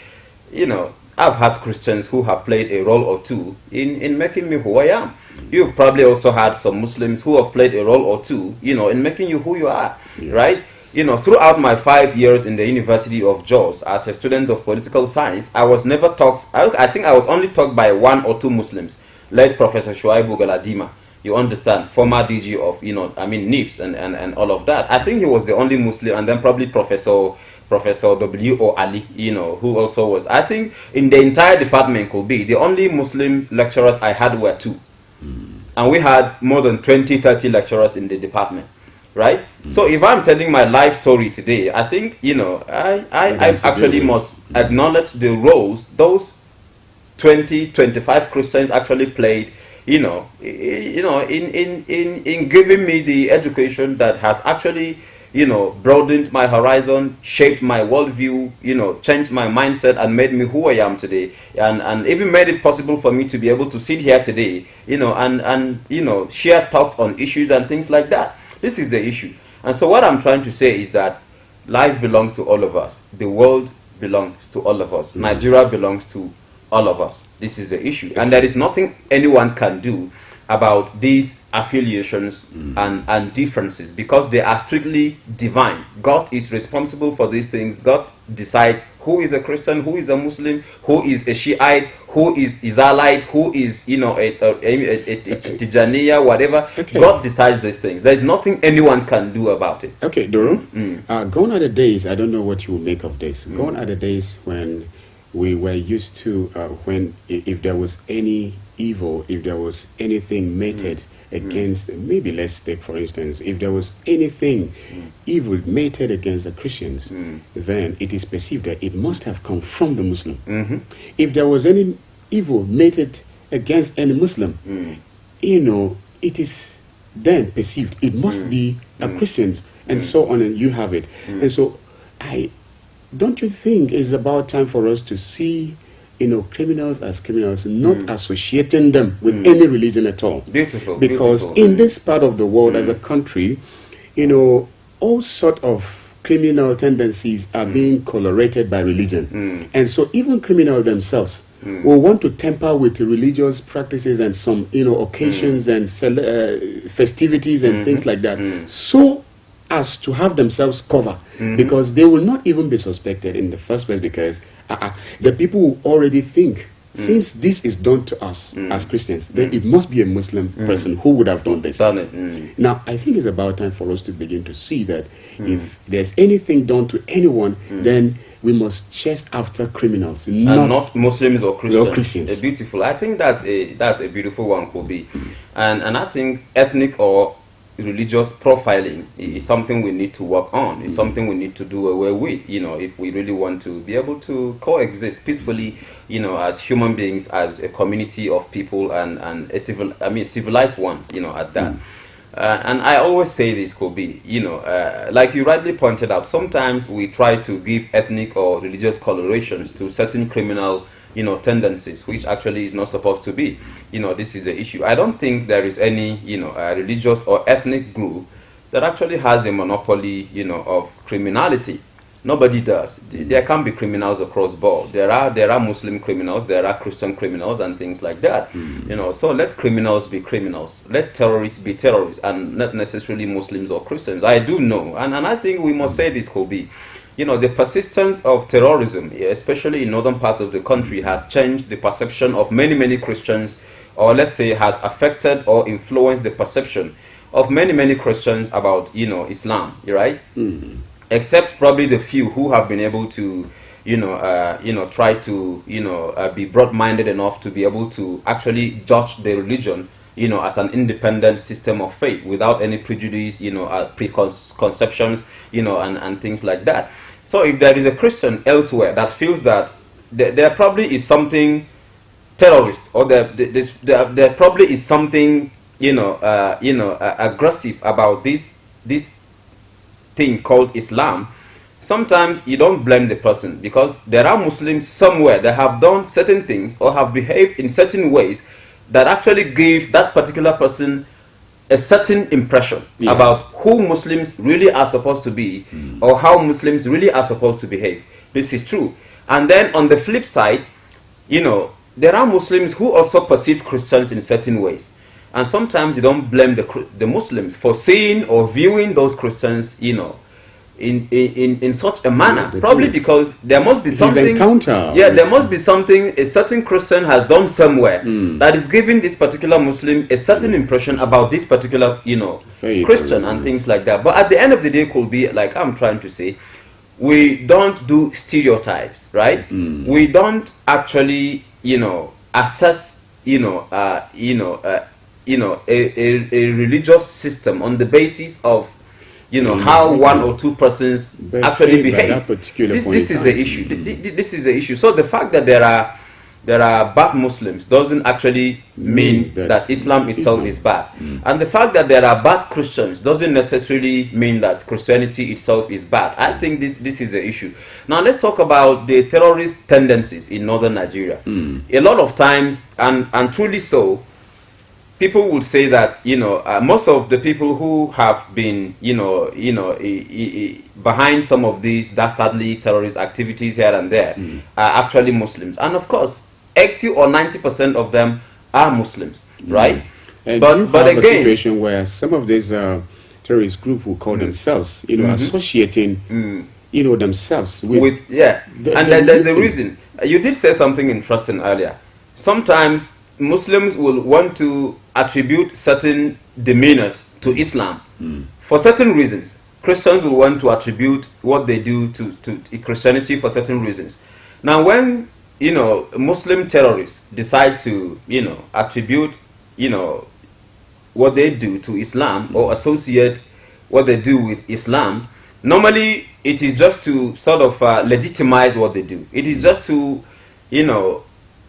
I've had Christians who have played a role or two in making me who I am. You've probably also had some Muslims who have played a role or two, in making you who you are, right? Throughout my 5 years in the University of Jos as a student of political science, I was never taught, I think I was only taught by 1 or 2 Muslims, led Professor Shuaibu Galadima, you understand, former DG of, NIPS and all of that. I think he was the only Muslim, and then probably Professor W.O. Ali, who also was. I think in the entire department could be the only Muslim lecturers I had were 2. And we had more than 20, 30 lecturers in the department, right? So if I'm telling my life story today, I think, I actually must acknowledge the roles those 20, 25 Christians actually played, in giving me the education that has actually broadened my horizon, shaped my worldview, changed my mindset, and made me who I am today, and even made it possible for me to be able to sit here today, and share thoughts on issues and things like that. This is the issue. And so what I'm trying to say is that life belongs to all of us. The world belongs to all of us. Nigeria belongs to all of us. This is the issue. And there is nothing anyone can do about these affiliations and differences, because they are strictly divine. God is responsible for these things. God decides who is a Christian, who is a Muslim, who is a Shiite, who is Israelite, who is a Tijaniya, whatever. God decides these things. There is nothing anyone can do about it. Okay, Doro. Gone are the days, I don't know what you will make of this. Gone are the days when we were used to, when if there was any evil, if there was anything mated against, maybe let's take for instance, if there was anything evil mated against the Christians, then it is perceived that it must have come from the Muslim. If there was any evil mated against any Muslim, it is then perceived it must be a Christians, and so on, and you have it. And so don't you think it's about time for us to see criminals as criminals, not associating them with any religion at all? Because in this part of the world, as a country, all sort of criminal tendencies are being colorated by religion. And so even criminals themselves will want to temper with religious practices and some, occasions and festivities and things like that, so as to have themselves cover, because they will not even be suspected in the first place, because the people will already think, since this is done to us as Christians, then it must be a Muslim person who would have done this. Now, I think it's about time for us to begin to see that if there's anything done to anyone, then we must chase after criminals, not Muslims or Christians. Christians. Beautiful. I think that's a beautiful one, Kobe. And I think ethnic or religious profiling is something we need to work on. It's something we need to do away with, if we really want to be able to coexist peacefully, as human beings, as a community of people, and civilized ones, at that. And I always say this, Kobe, like you rightly pointed out, sometimes we try to give ethnic or religious colorations to certain criminal tendencies, which actually is not supposed to be. This is the issue. I don't think there is any, religious or ethnic group that actually has a monopoly, of criminality. Nobody does. There can be criminals across board. There are Muslim criminals, there are Christian criminals, and things like that. So let criminals be criminals. Let terrorists be terrorists, and not necessarily Muslims or Christians. I do know, and I think we must say this, Kobe. The persistence of terrorism, especially in northern parts of the country, has changed the perception of many, many Christians, or let's say has affected or influenced the perception of many, many Christians about, Islam, right? Except probably the few who have been able to, try to, be broad-minded enough to be able to actually judge the religion, as an independent system of faith without any prejudice, preconceptions, and things like that. So if there is a Christian elsewhere that feels that there probably is something terrorist, or there probably is something, aggressive about this thing called Islam, sometimes you don't blame the person, because there are Muslims somewhere that have done certain things or have behaved in certain ways that actually give that particular person a certain impression about who Muslims really are supposed to be, or how Muslims really are supposed to behave. This is true. And then on the flip side, there are Muslims who also perceive Christians in certain ways. And sometimes you don't blame the Muslims for seeing or viewing those Christians, in such a manner, probably because there must be something. There must be something a certain Christian has done somewhere that is giving this particular Muslim a certain impression about this particular, faith, Christian, and things like that. But at the end of the day, could be like I'm trying to say, we don't do stereotypes, right? We don't actually, assess, a religious system on the basis of how one or two persons actually behave. This is the issue. This is the issue. So the fact that there there are bad Muslims doesn't actually mean that Islam itself is bad. And the fact that there are bad Christians doesn't necessarily mean that Christianity itself is bad. I think this is the issue. Now let's talk about the terrorist tendencies in northern Nigeria. A lot of times, and truly so, people would say that most of the people who have been behind some of these dastardly terrorist activities here and there are actually Muslims, and of course 80 or 90% of them are Muslims, right? And but again, a situation where some of these terrorist groups will call themselves, associating, themselves with and then there's a reason. You did say something interesting earlier. Sometimes Muslims will want to attribute certain demeanors to Islam for certain reasons. Christians will want to attribute what they do to Christianity for certain reasons. Now, when Muslim terrorists decide to attribute what they do to Islam or associate what they do with Islam, normally it is just to sort of legitimize what they do. It is just to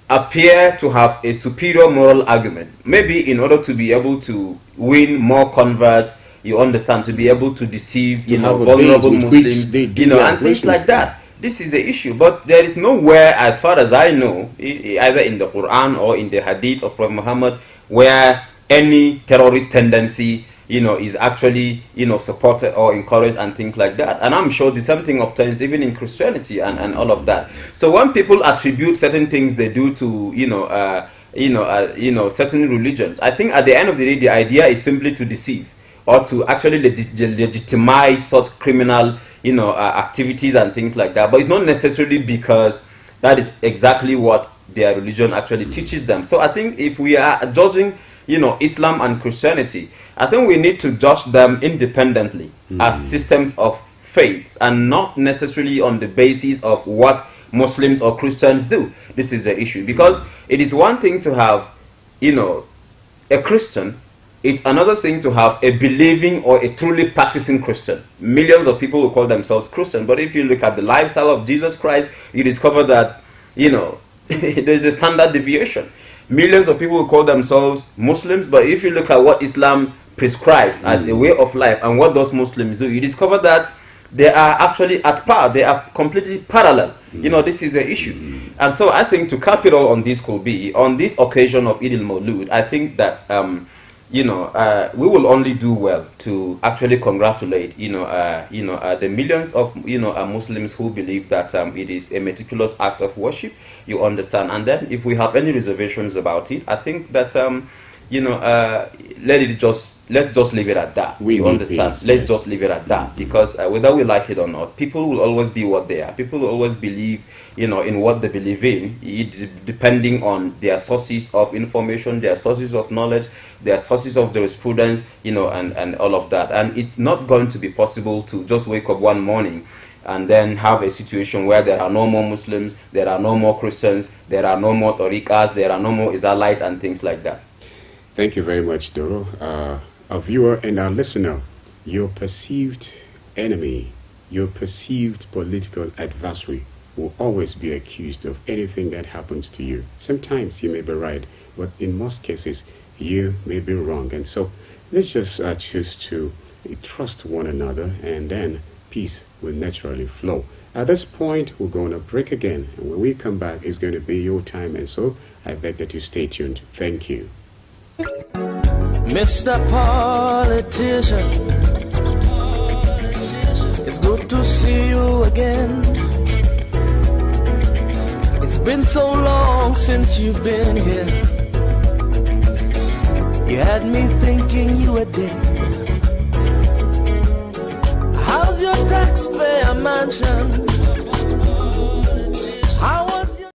appear to have a superior moral argument, maybe in order to be able to win more converts, you understand, to be able to deceive vulnerable Muslims, and things like that. This is the issue. But there is nowhere, as far as I know, either in the Quran or in the Hadith of Prophet Muhammad, where any terrorist tendency is actually supported or encouraged and things like that. And I'm sure the same thing obtains even in Christianity and all of that. So when people attribute certain things they do to certain religions, I think at the end of the day the idea is simply to deceive or to actually legitimize such criminal activities and things like that. But it's not necessarily because that is exactly what their religion actually teaches them. So I think if we are judging Islam and Christianity, I think we need to judge them independently as systems of faiths and not necessarily on the basis of what Muslims or Christians do. This is the issue, because it is one thing to have a Christian, it's another thing to have a believing or a truly practicing Christian. Millions of people will call themselves Christian, but if you look at the lifestyle of Jesus Christ, you discover that there's a standard deviation. Millions of people will call themselves Muslims, but if you look at what Islam prescribes as a way of life and what those Muslims do, you discover that they are actually at par. They are completely parallel. This is the issue. And so I think to cap it all on this could be, on this occasion of Eid al-Mawlud, I think that we will only do well to actually congratulate the millions of Muslims who believe that it is a meticulous act of worship, you understand. And then if we have any reservations about it, I think that let's just leave it at that. We understand. Let's just leave it at that, because whether we like it or not, people will always be what they are. People will always believe in what they believe in, depending on their sources of information, their sources of knowledge, their sources of jurisprudence, and all of that. And it's not going to be possible to just wake up one morning and then have a situation where there are no more Muslims, there are no more Christians, there are no more Tariqas, there are no more Israelites and things like that. Thank you very much, Doro. Our viewer and our listener, your perceived enemy, your perceived political adversary will always be accused of anything that happens to you. Sometimes you may be right, but in most cases, you may be wrong. And so let's just choose to trust one another, and then peace will naturally flow. At this point, we're going to break again. And when we come back, it's going to be your time. And so I beg that you stay tuned. Thank you. Mr. Politician, it's good to see you again. It's been so long since you've been here. You had me thinking you were dead. How's your taxpayer mansion? How was your...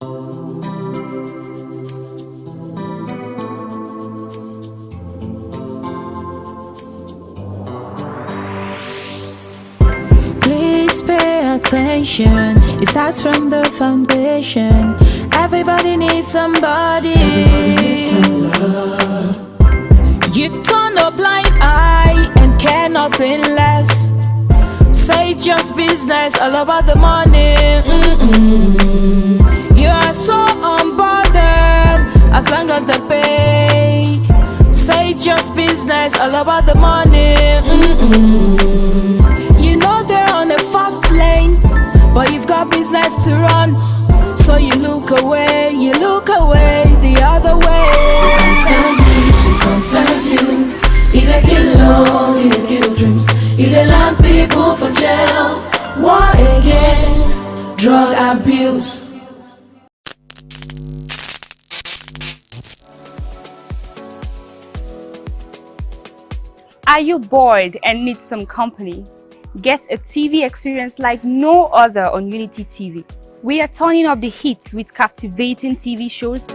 Please pay attention. It starts from the foundation. Everybody needs somebody. Everybody needs some love. You turn a blind eye and care nothing less. Say it's just business, all about the money. You are so unbothered. all about the money. You know they're on a fast lane, but you've got business to run. So you look away the other way. It concerns you. It a kill love, it a kill dreams. It a land people for jail. War against drug abuse. Are you bored and need some company? Get a TV experience like no other on Unity TV. We are turning up the hits with captivating TV shows,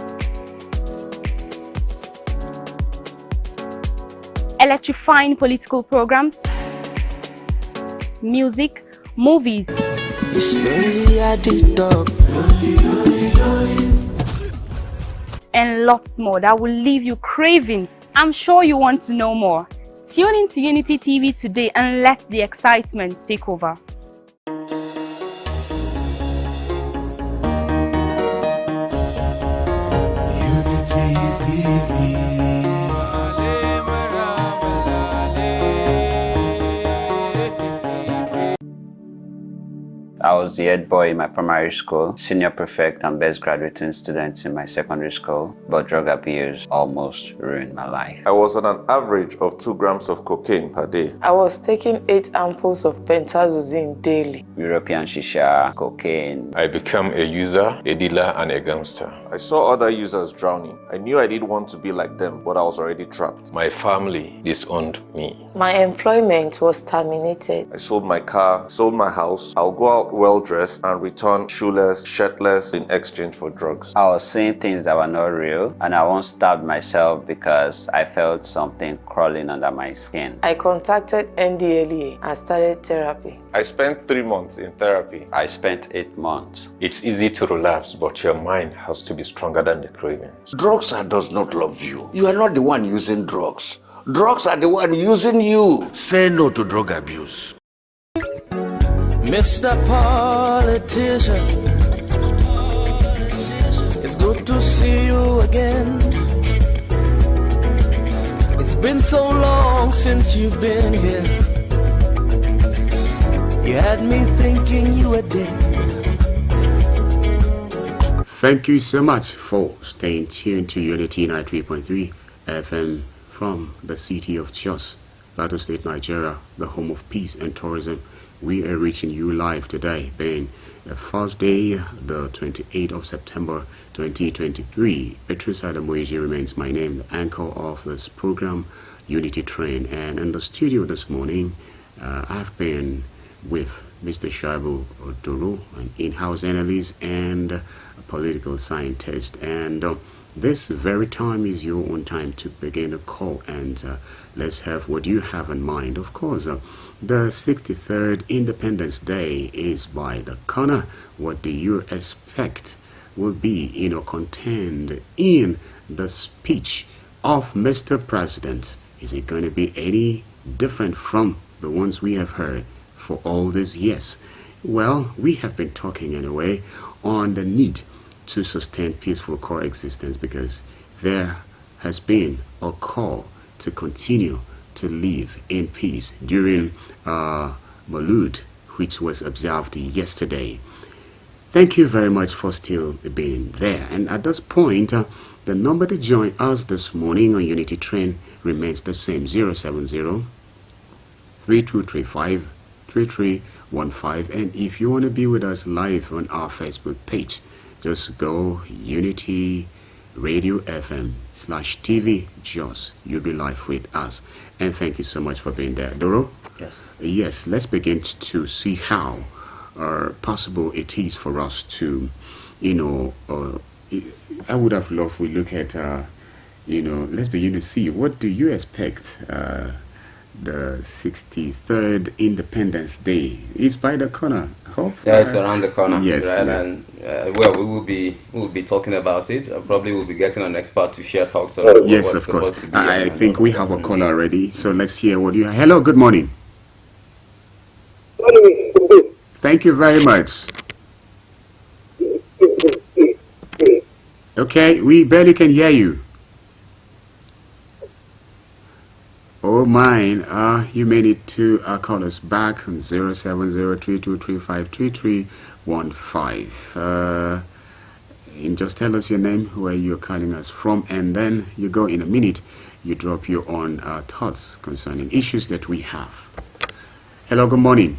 electrifying political programs, music, movies, and lots more that will leave you craving. I'm sure you want to know more. Tune in to Unity TV today and let the excitement take over. Unity TV. I was the head boy in my primary school, senior prefect and best graduating student in my secondary school, but drug abuse almost ruined my life. I was on an average of 2 grams of cocaine per day. I was taking 8 ampoules of pentazosine daily. European shisha, cocaine. I became a user, a dealer, and a gangster. I saw other users drowning. I knew I didn't want to be like them, but I was already trapped. My family disowned me. My employment was terminated. I sold my car, sold my house. I'll go out well-dressed and return shoeless, shirtless in exchange for drugs. I was saying things that were not real, and I once stabbed myself because I felt something crawling under my skin. I contacted NDLEA and started therapy. I spent 3 months in therapy. I spent 8 months. It's easy to relapse, but your mind has to be stronger than the cravings. Drugs does not love you. You are not the one using drugs. Drugs are the one using you. Say no to drug abuse. Mr. Politician, it's good to see you again. It's been so long since you've been here. You had me thinking you were dead. Thank you so much for staying tuned to Unity 93.3 FM from the city of Jos, Plateau State, Nigeria, the home of peace and tourism. We are reaching you live today, being Thursday, the 28th of September 2023. Petrus Adamoyeji remains my name, the anchor of this program, Unity Train. And in the studio this morning, I've been with Mr. Shabu Odoro, an in-house analyst and a political scientist. And this very time is your own time to begin a call, and let's have what you have in mind. Of course, the 63rd Independence Day is by the corner. What do you expect will be, contained in the speech of Mr. President? Is it going to be any different from the ones we have heard for all these years? Well, we have been talking anyway on the need to sustain peaceful coexistence, because there has been a call to continue to live in peace during Maulud, which was observed yesterday. Thank you very much for still being there. And at this point, the number to join us this morning on Unity Train remains the same: 070-3235-3315. And if you want to be with us live on our Facebook page, just go Unity Radio FM/TV Jos. You'll be live with us. And thank you so much for being there. Doro? Yes. Yes, let's begin to see how possible it is for us to, I would have loved we look at, let's begin to see, what do you expect the 63rd Independence Day is by the corner? Yeah, it's around the corner. Yes, right? yes. And we will be talking about it. Probably we'll be getting an expert to share thoughts on yes, of course. I think we have a caller already, so let's hear what you have. Hello, good morning. Thank you very much. Okay, we barely can hear you. Oh mind, you may need to call us back on 07032353315. And just tell us your name, where you're calling us from, and then you go in a minute. You drop your own thoughts concerning issues that we have. Hello, good morning.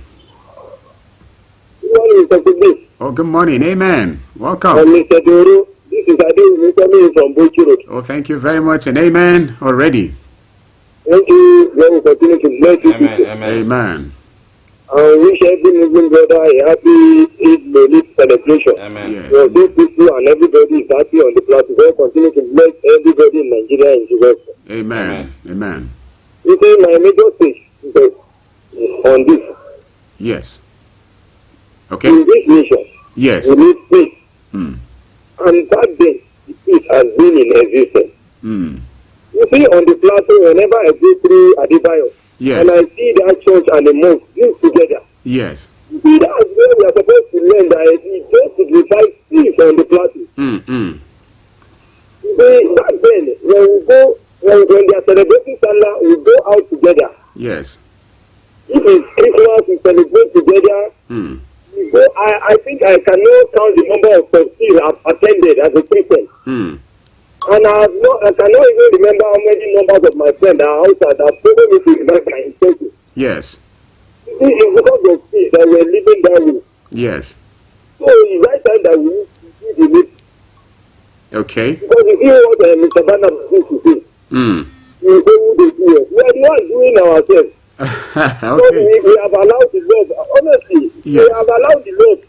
Good morning, Mr. Kubi. Oh, good morning. Amen. Welcome. Mr. Doro, this is Adi coming from Bochi Road. Oh, thank you very much, and amen already. Thank you. God will continue to bless you. Amen. Amen. Amen. I wish every Muslim brother a happy Eid Maulid celebration. Amen. Yes. So those people and everybody is happy on the platform. God continue to bless everybody in Nigeria and Jesus. Amen. Amen. You see, my major thing is on this. Yes. Okay. In this nation, Yes. we need peace. Mm. And back then, the peace has been in existence. Mm. You see, on the platform, whenever I go through Adebayo, Yes. and I see that church and the mosque live together, Yes. you see, that's where we are supposed to learn that it just signifies peace on the platform. Mm. You see, back then, when we go, when they are celebrating Salah, we go out together. Yes. If it's Christmas, we celebrate together. Mm. We go, I think I cannot count the number of festivals I've attended as a Christian. Mm. And I cannot even remember how many numbers of my friends that are outside that have told me to remember in churches. Yes. You see, it's because of peace that we're living that way. Yes. So it's right time that we need to see the need. Okay. Because you see what Mr. Barnum used to say. Mm. You say who they do it. We are the ones doing ourselves. So Okay. we have allowed the love, honestly, Yes. we have allowed the love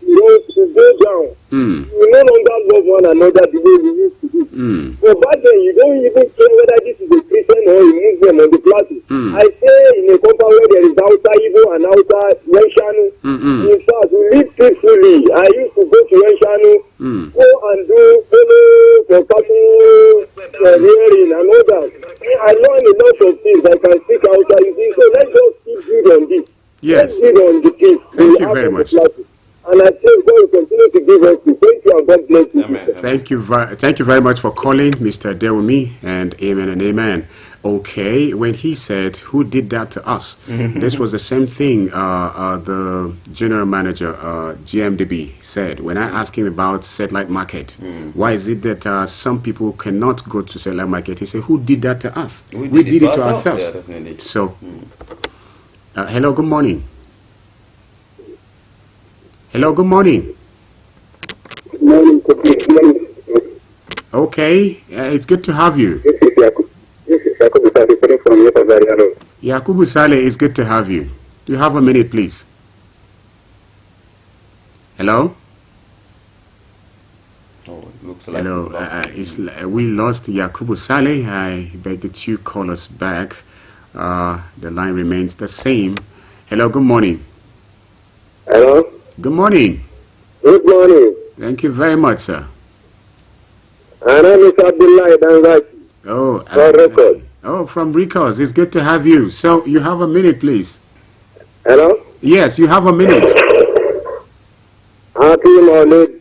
to go down. Mm. We no longer love one another the way we used to do. Mm. So back then, you don't even care whether this is a Christian or a Muslim on the platform. Mm. I say in a compound where there is Hausa, Igbo, and Hausa, Wenshanu. In fact, we live peacefully. I used to go to Wenshanu, go and do follow for cattle hearing and all that. I learned a lot of things. I can speak Hausa, you see. So let's just keep good on this. Yes. Let's build on the peace. Thank you very much. And I pray God will continue to give us peace. Thank you and God bless you. Amen. Thank you very much for calling, Mr. Dewumi, and amen and amen. Okay, when he said, who did that to us? This was the same thing the general manager, GMDB, said. When I asked him about satellite market, why is it that some people cannot go to satellite market? He said, who did that to us? We did it to ourselves. Yeah, definitely. So, hello, good morning. Hello, good morning. Good morning. Okay, it's good to have you. This is Yakubu Sale from Yetazariano. Yakubu Sale, it's good to have you. Do you have a minute, please? Hello? Oh, it looks like Hello, we lost Yakubu Sale. I beg that you call us back. The line remains the same. Hello, good morning. Hello? Good morning. Good morning. Thank you very much, sir. And I'm Mr. Abdullah Danzaki. Oh, For record. Oh, from Records. It's good to have you. So, you have a minute, please. Hello? Yes, you have a minute. Happy Maulid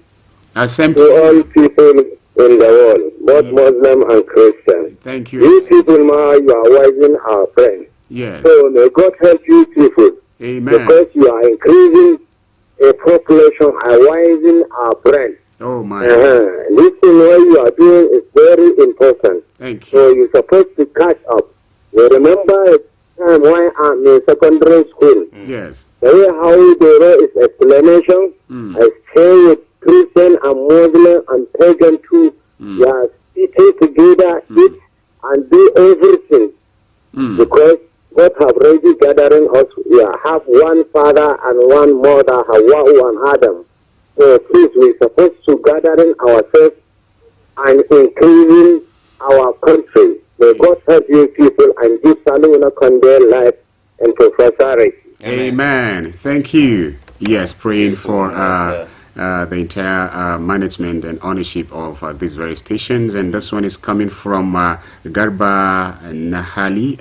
Same to all people in the world, both Muslim and Christian. Thank you. You people, you are wising our friends. Yes. So may God help you people. Amen. Because you are increasing a population and wising our friends. Oh, my. This thing what you are doing is very important. Thank you. So you're supposed to catch up. You remember a time when I'm in secondary school. Yes. The way how they wrote his explanation, I stay with Christian and Muslim and pagan too. We are sitting together, eat and do everything. Because God have already gathering us. We have one father and one mother, Hawa and Adam. So please, we're supposed to gathering ourselves and increasing our country. May God help you people and give Saluna Conde life and prosperity. Amen. Thank you. Yes, praying for the entire management and ownership of these various stations. And this one is coming from Garba Nahali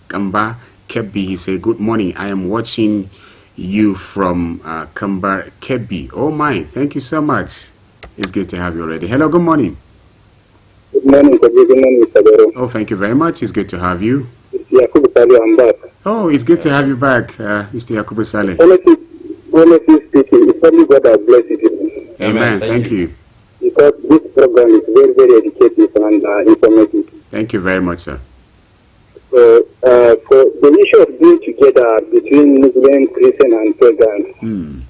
Kamba Kebbi. He said, good morning. I am watching you from Kamba Kebbi. Oh my, thank you so much. It's good to have you already. Hello, good morning. Good morning, Mr. Oh, thank you very much. It's good to have you. Yakubu Sale, I'm back. Oh, it's good to have you back, Mr. Yakubu Sale. Honestly speaking, it's only God that bless it. Amen. Thank you. Because this program is very, very educative and informative. Thank you very much, sir. So, for the issue of being together between Muslim, Christian, and pagan,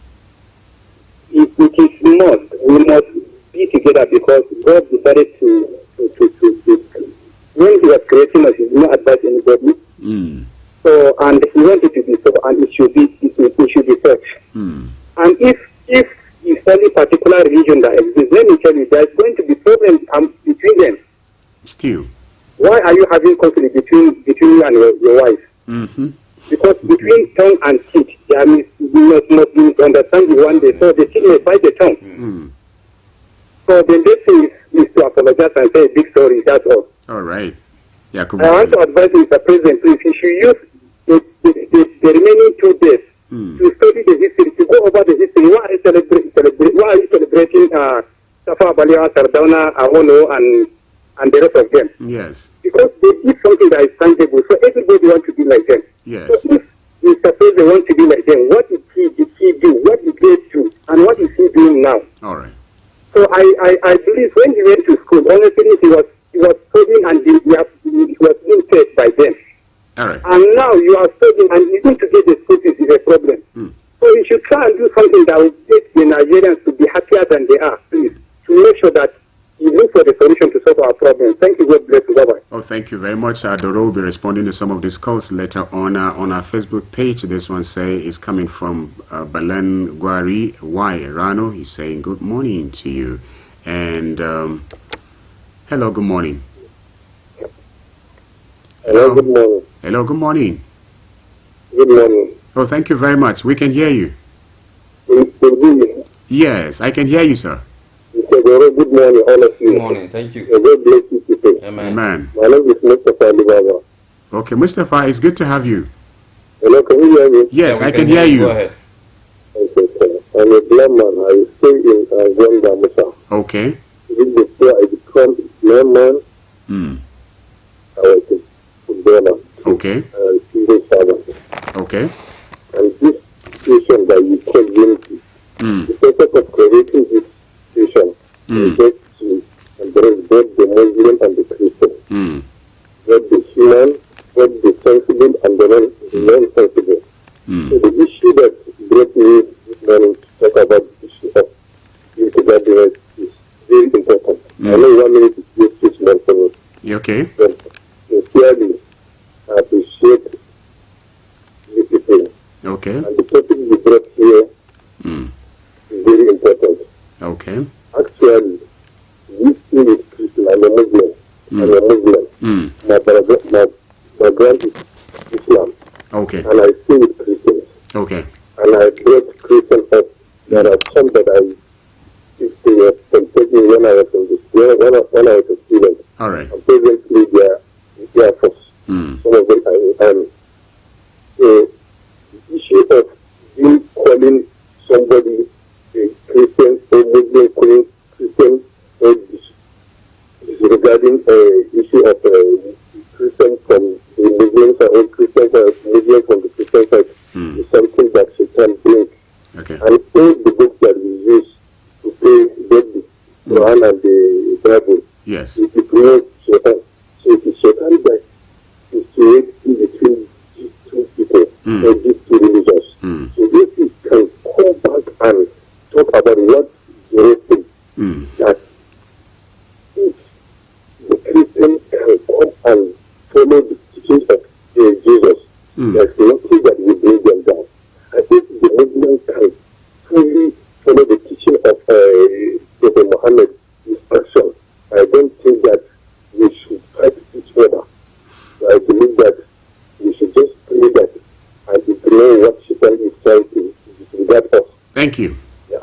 it is must. We must be together because God decided to when He was creating us, He did not advise anybody. So, and He wanted to be so, and it should be such. And if it's any particular religion that exists, let me tell you, there's going to be problems between them. Still. Why are you having conflict between you and your wife? Because between tongue and teeth, there must be understanding one day. So the teeth may bite the tongue. So the best thing is to apologize and say a big sorry. That's all. All right. I want to advise Mr. President, please, you should use the remaining 2 days to study the history, to go over the history. Why are you celebrating Safa Baliwa, Sardauna, Awolo, and the rest of them? Yes. Because they did something that is tangible, so everybody wants to be like them. Yes. So if Mr. President wants to be like them, what did he do? What did they do? And what is he doing now? All right. So I believe when he went to school, honestly, he was studying and he was being taught by them. All right. And now you are studying and even to get the school fees is a problem. So you should try and do something that will make the Nigerians to be happier than they are, please, to make sure that you look for the solution to solve our problem. Thank you. God bless you. Bye-bye. Oh, thank you very much. Doro will be responding to some of these calls later on our Facebook page. This one is coming from Balen Gwari Y. Rano. He's saying good morning to you. And hello, good morning. Hello, good morning. Hello, good morning. Good morning. Oh, thank you very much. We can hear you. Yes, I can hear you, sir. Good morning, all of you. Good morning, thank you. God bless you today. Amen. Amen. My name is Mustafa Alibaba. Okay, Mustafa, it's good to have you. Hello, can you hear me? Yes, I can hear you. Go ahead. Okay, sir. I'm a black man. I stay in Gwanda, Musa. Okay. Before I become a black man, I was a footballer. Okay. Civil servant. Okay. And this situation that you call unity, the purpose of creating this situation is just to embrace both the Muslim and the Christian. Both the human, both the sensible and the non-sensible. So the issue that brought me this morning to talk about the issue of unity gathering is very important. I know 1 minute is just too small for me. Okay. But sincerely, I appreciate the people. Okay. And the topic you brought here is very important. Okay. Actually, this thing is Christian. I'm a Muslim. I'm a Muslim. My background is Islam. Okay. And I stay with Christians. Okay. And I brought Christians up. There are some that I used to contacting when I was in the when I was a student. All right. And presently they are Air Force. Some of them are in army. So the issue of you calling somebody a Christian or Muslim, calling Christian or disregarding issue of Christian from the Muslims or Christian Muslim from the Christian side is something that she can bring. Okay. And all the books that we use to pray both the Quran and the Bible. Yes. It promotes Shaitan. So it is Shaitan that is created in between these two people or these two religions. So if we can come back and talk about what the thing that if the Christian can come and follow the teachings of Jesus, there's nothing that will bring them down. I think the Muslim can fully follow the teaching of Prophet Muhammad's instruction. I don't think that we should fight each other. So I believe that we should just pray that and ignore what Shaitan is trying to disregard us. Thank you. May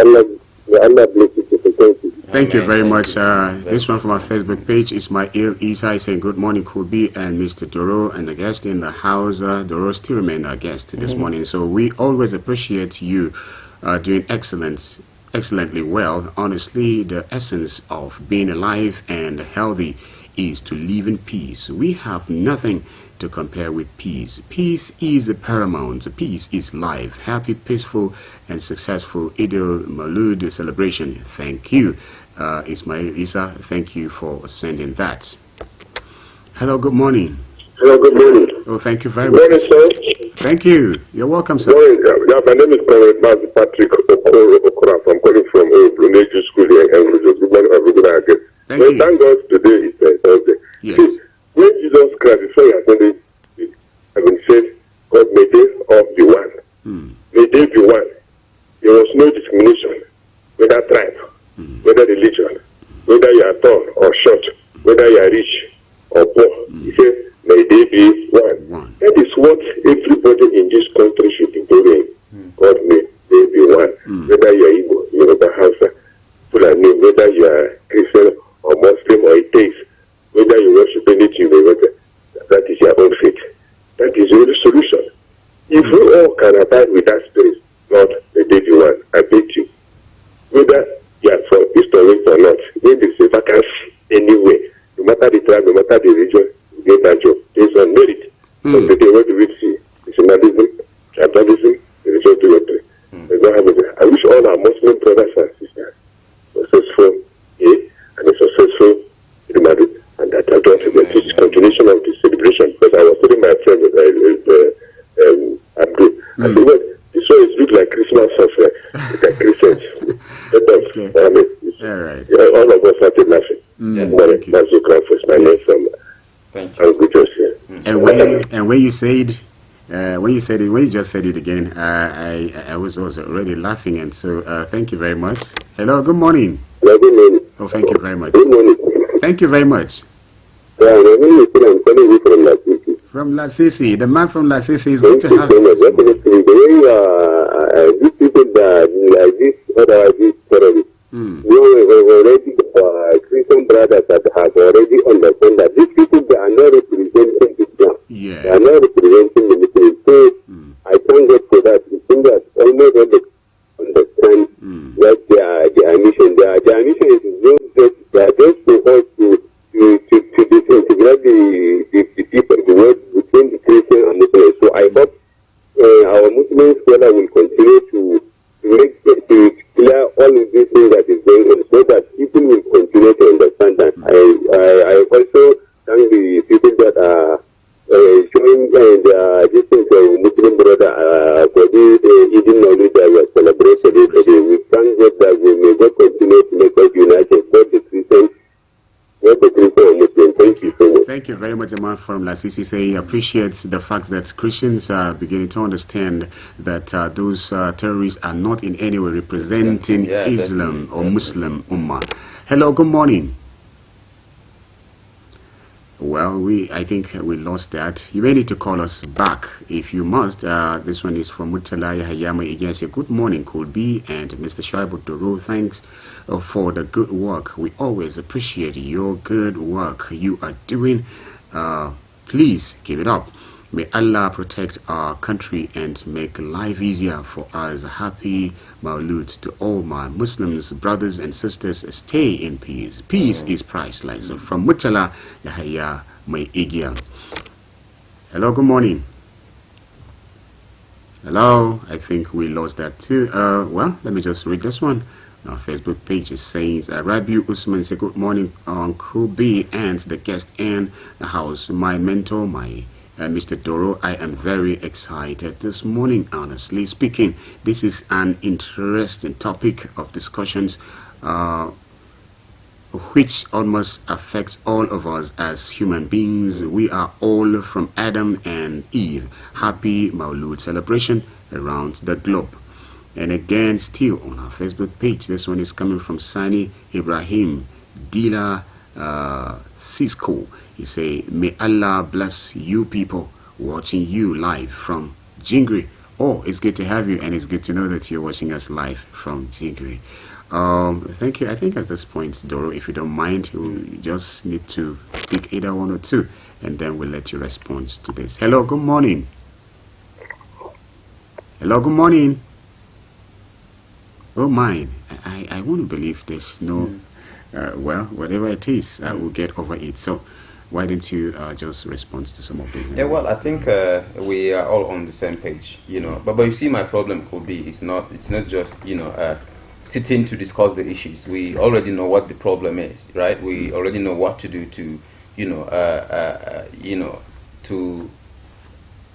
Allah bless you. Thank you. Thank you very much. This one from our Facebook page is Ismail Isa saying good morning, Kubi and Mr. Doro and the guest in the house. Doro still remain our guest this morning. So we always appreciate you doing excellently well. Honestly, the essence of being alive and healthy is to live in peace. We have nothing to compare with peace. Peace is paramount. Peace is life. Happy, peaceful, and successful Eid al-Maulud celebration. Thank you. Ismail Isa, thank you for sending that. Hello, good morning. Hello, good morning. Oh, thank you very much. Good morning, sir. Thank you. You're welcome, sir. Morning. Yeah, my name is Comrade Patrick Okora. I'm calling from Brunei School here in Good morning, everybody. Thank God today is Thursday. Yes. See, when Jesus Christ, before he ascended, having said, God may they all be one. May they be one. There was no discrimination, whether tribe, whether religion, whether you are tall or short, whether you are rich or poor. He said, may they be one. That is what everybody in this country should be doing. God may they be one. Whether you are Igbo, Yoruba, Hausa, Fulani, whether you are Christian or Muslim or atheist, whether you worship anything, that is your own faith. That is the only solution. If we all can abide with that spirit, Lord, may they be one. I beg you. Whether you are from East or West or not, when there is a vacancy anywhere, no matter the tribe, no matter the religion, you get that job. Based on merit. But today, what do we see? Nationalism, tribalism, religion to your tree. I wish all our Muslim brothers and sisters successful and a successful Ramadan, and that I don't forget this continuation of the celebration, because I was telling my friend Abdul, I said, well, this one is look like Christmas of the Christians. All right. All of us started laughing. That's the grand first. My name from and when you said when you just said it again, I was also already laughing, and so thank you very much. Hello, good morning. Hello, good morning. Oh, thank you very much. Good morning. Thank you very much. Yeah, my name is Fina. I'm calling you from Lasisi. From Lasisi, the man from Lasisi is good to have you. Definitely, the way these people that like this other terrorists, we already Christian brothers that have already understood that these people, they are not representing Islam. Yeah. They are not representing the Muslims. So I thank God for that. It seems that almost all understand what their mission. Their mission is just for us to disintegrate the people, the world between the Christian and Muslims. So I hope our Muslim scholar will continue to clear all of these things that is going on, so that people will continue to understand that. I also thank the people that are showing this thing to Muslim brother for this Eid al-Maulud that we are celebrating today. We thank God that we may God continue to make us united, both the Christian and Muslim. Thank you so much. Thank you very much, the man from Lasisi. He appreciates the fact that Christians are beginning to understand that those terrorists are not in any way representing Islam or Muslim Ummah. Hello, good morning. Well, I think we lost that. You may need to call us back if you must. This one is from Mutalaya Hayama Ignacio. Good morning, Kulbi and Mr. Shaibu Doro. Thanks for the good work. We always appreciate your good work you are doing. Please keep it up. May Allah protect our country and make life easier for us. Happy Maulud to all my Muslims, brothers and sisters. Stay in peace. Peace is priceless. From Mutala Yahya Maigia. Hello, good morning. Hello, I think we lost that too. Well, let me just read this one. Our Facebook page is saying, Rabiu Usman say good morning, Uncle B and the guest in the house. My mentor, Mr. Doro, I am very excited this morning, honestly speaking. This is an interesting topic of discussions which almost affects all of us as human beings. We are all from Adam and Eve. Happy Maulud celebration around the globe. And again, still on our Facebook page, this one is coming from Sani Ibrahim Dila Cisco. He say, may Allah bless you people watching you live from Jingri. Oh, it's good to have you, and it's good to know that you're watching us live from Jingri. Thank you. I think at this point, Doro, if you don't mind, you just need to pick either one or two, and then we'll let you respond to this. Hello, good morning. Hello, good morning. Oh, mine. I want to believe there's no well, whatever it is, we'll get over it. So why don't you just respond to some of these? Yeah, well, I think we are all on the same page, you know. But you see, my problem could be it's not just, you know, sitting to discuss the issues. We already know what the problem is, right? We already know what to do to, you know, to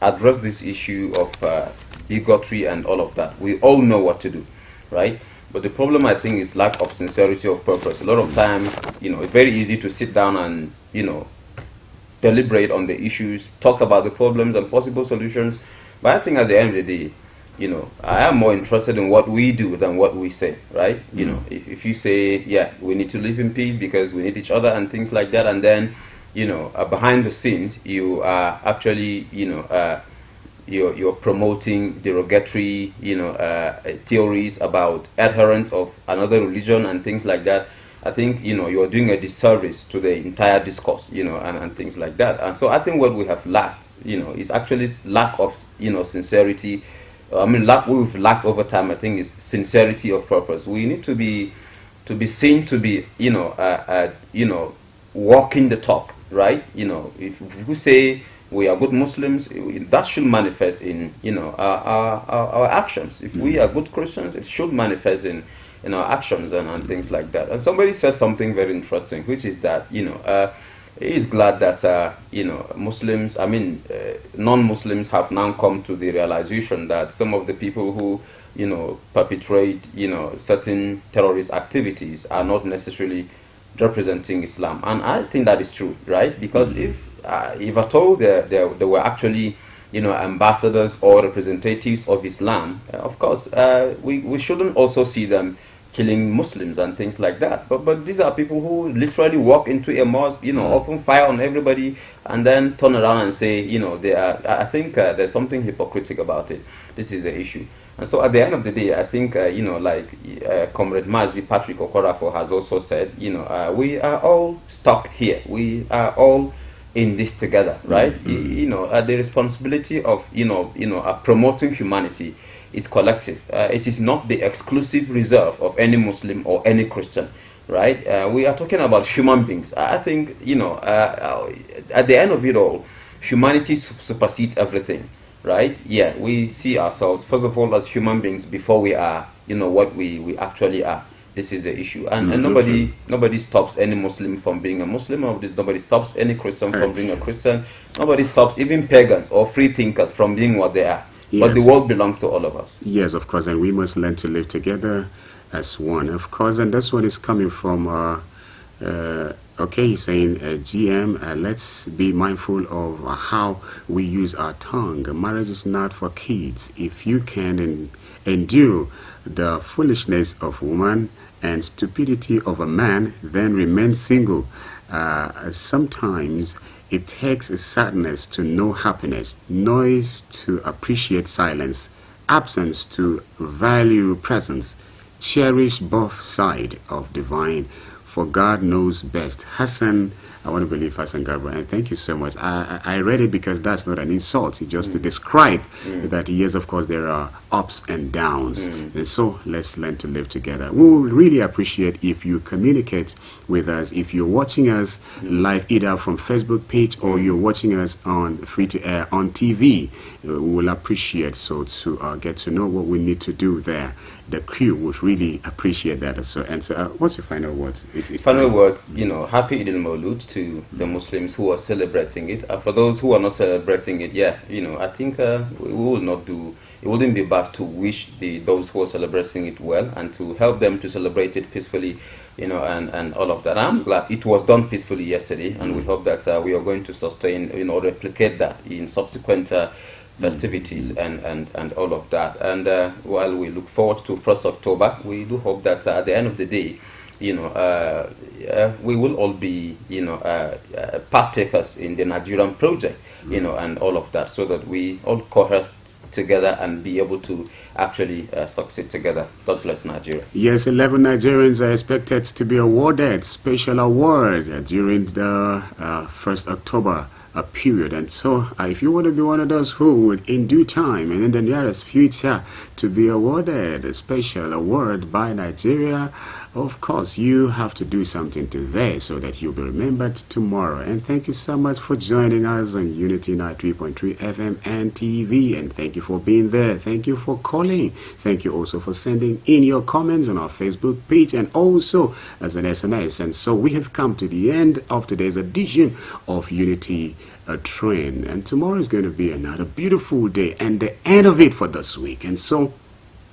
address this issue of bigotry and all of that. We all know what to do, right? But the problem, I think, is lack of sincerity of purpose. A lot of times, you know, it's very easy to sit down and, you know, deliberate on the issues, talk about the problems and possible solutions. But I think at the end of the day, you know, I am more interested in what we do than what we say, right? You know, if you say, yeah, we need to live in peace because we need each other and things like that, and then, you know, behind the scenes, you are actually, you know, you're promoting derogatory, you know, theories about adherents of another religion and things like that. I think, you know, you're doing a disservice to the entire discourse, you know, and things like that. And so I think what we have lacked, you know, is actually lack of, you know, sincerity. I mean, we've lacked over time, I think, is sincerity of purpose. We need to be seen to be, you know, walking the talk, right? You know, if we say we are good Muslims, that should manifest in, you know, our actions. If we are good Christians, it should manifest in our actions and things like that. And somebody said something very interesting, which is that, you know, he is glad that, you know, Muslims, I mean, non-Muslims have now come to the realization that some of the people who, you know, perpetrate, you know, certain terrorist activities are not necessarily representing Islam. And I think that is true, right? Because if at all there were actually, you know, ambassadors or representatives of Islam, of course, we shouldn't also see them killing Muslims and things like that. But these are people who literally walk into a mosque, you know, open fire on everybody, and then turn around and say, you know, they are. I think there's something hypocritical about it. This is the issue. And so at the end of the day, I think, you know, like Comrade Mazi Patrick Okorafo has also said, you know, we are all stuck here. We are all in this together, right? You know, the responsibility of, you know, promoting humanity is collective. It is not the exclusive reserve of any Muslim or any Christian, right? We are talking about human beings. I think, you know, at the end of it all, humanity supersedes everything, right? Yeah, we see ourselves, first of all, as human beings before we are, you know, what we actually are. This is the issue. And nobody stops any Muslim from being a Muslim, or nobody stops any Christian from being a Christian. Nobody stops even pagans or free thinkers from being what they are. Yes. But the world belongs to all of us. Yes, of course, and we must learn to live together as one, of course. And that's what is coming from, okay, he's saying, GM, let's be mindful of how we use our tongue. Marriage is not for kids. If you can endure the foolishness of woman and stupidity of a man, then remain single. Sometimes it takes a sadness to know happiness, noise to appreciate silence, absence to value presence. Cherish both sides of divine, for God knows best. Hassan, I want to believe Hassan Garba, and thank you so much. I read it because that's not an insult. It's just to describe that, yes, of course, there are ups and downs. And so let's learn to live together. We will really appreciate if you communicate with us. If you're watching us live, either from Facebook page or you're watching us on free to air on TV, we will appreciate so to get to know what we need to do there. The crew would really appreciate that. So what's your final words? Final words, you know, happy Eid al-Mawlud to the Muslims who are celebrating it. For those who are not celebrating it, yeah, you know, I think we will not do, it wouldn't be bad to wish those who are celebrating it well and to help them to celebrate it peacefully, you know, and all of that. I'm glad it was done peacefully yesterday, and we hope that we are going to sustain, you know, replicate that in subsequent festivities and all of that. And while we look forward to 1st October, we do hope that at the end of the day, you know, we will all be, you know, partakers in the Nigerian project, you know, and all of that, so that we all coalesce together and be able to actually succeed together. God bless Nigeria. Yes, 11 Nigerians are expected to be awarded special awards during the 1st October period. And so if you want to be one of those who would in due time and in the nearest future to be awarded a special award by Nigeria, of course, you have to do something today so that you'll be remembered tomorrow. And thank you so much for joining us on Unity 93.3 FM and TV. And thank you for being there. Thank you for calling. Thank you also for sending in your comments on our Facebook page and also as an SMS. And so we have come to the end of today's edition of Unity Train. And tomorrow is going to be another beautiful day and the end of it for this week. And so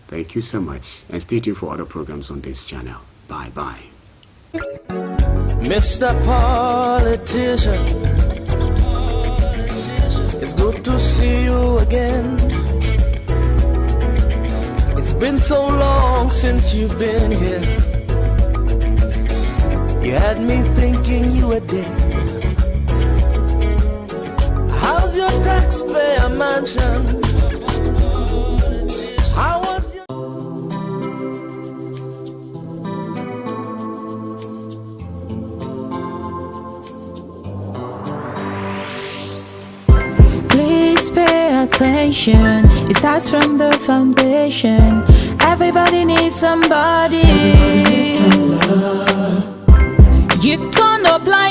thank you so much. And stay tuned for other programs on this channel. Bye-bye. Mr. Politician, it's good to see you again. It's been so long since you've been here. You had me thinking you were dead. How's your taxpayer mansion? How was your... Please pay attention. It starts from the foundation. Everybody needs somebody. Everybody needs some love. You turn a blind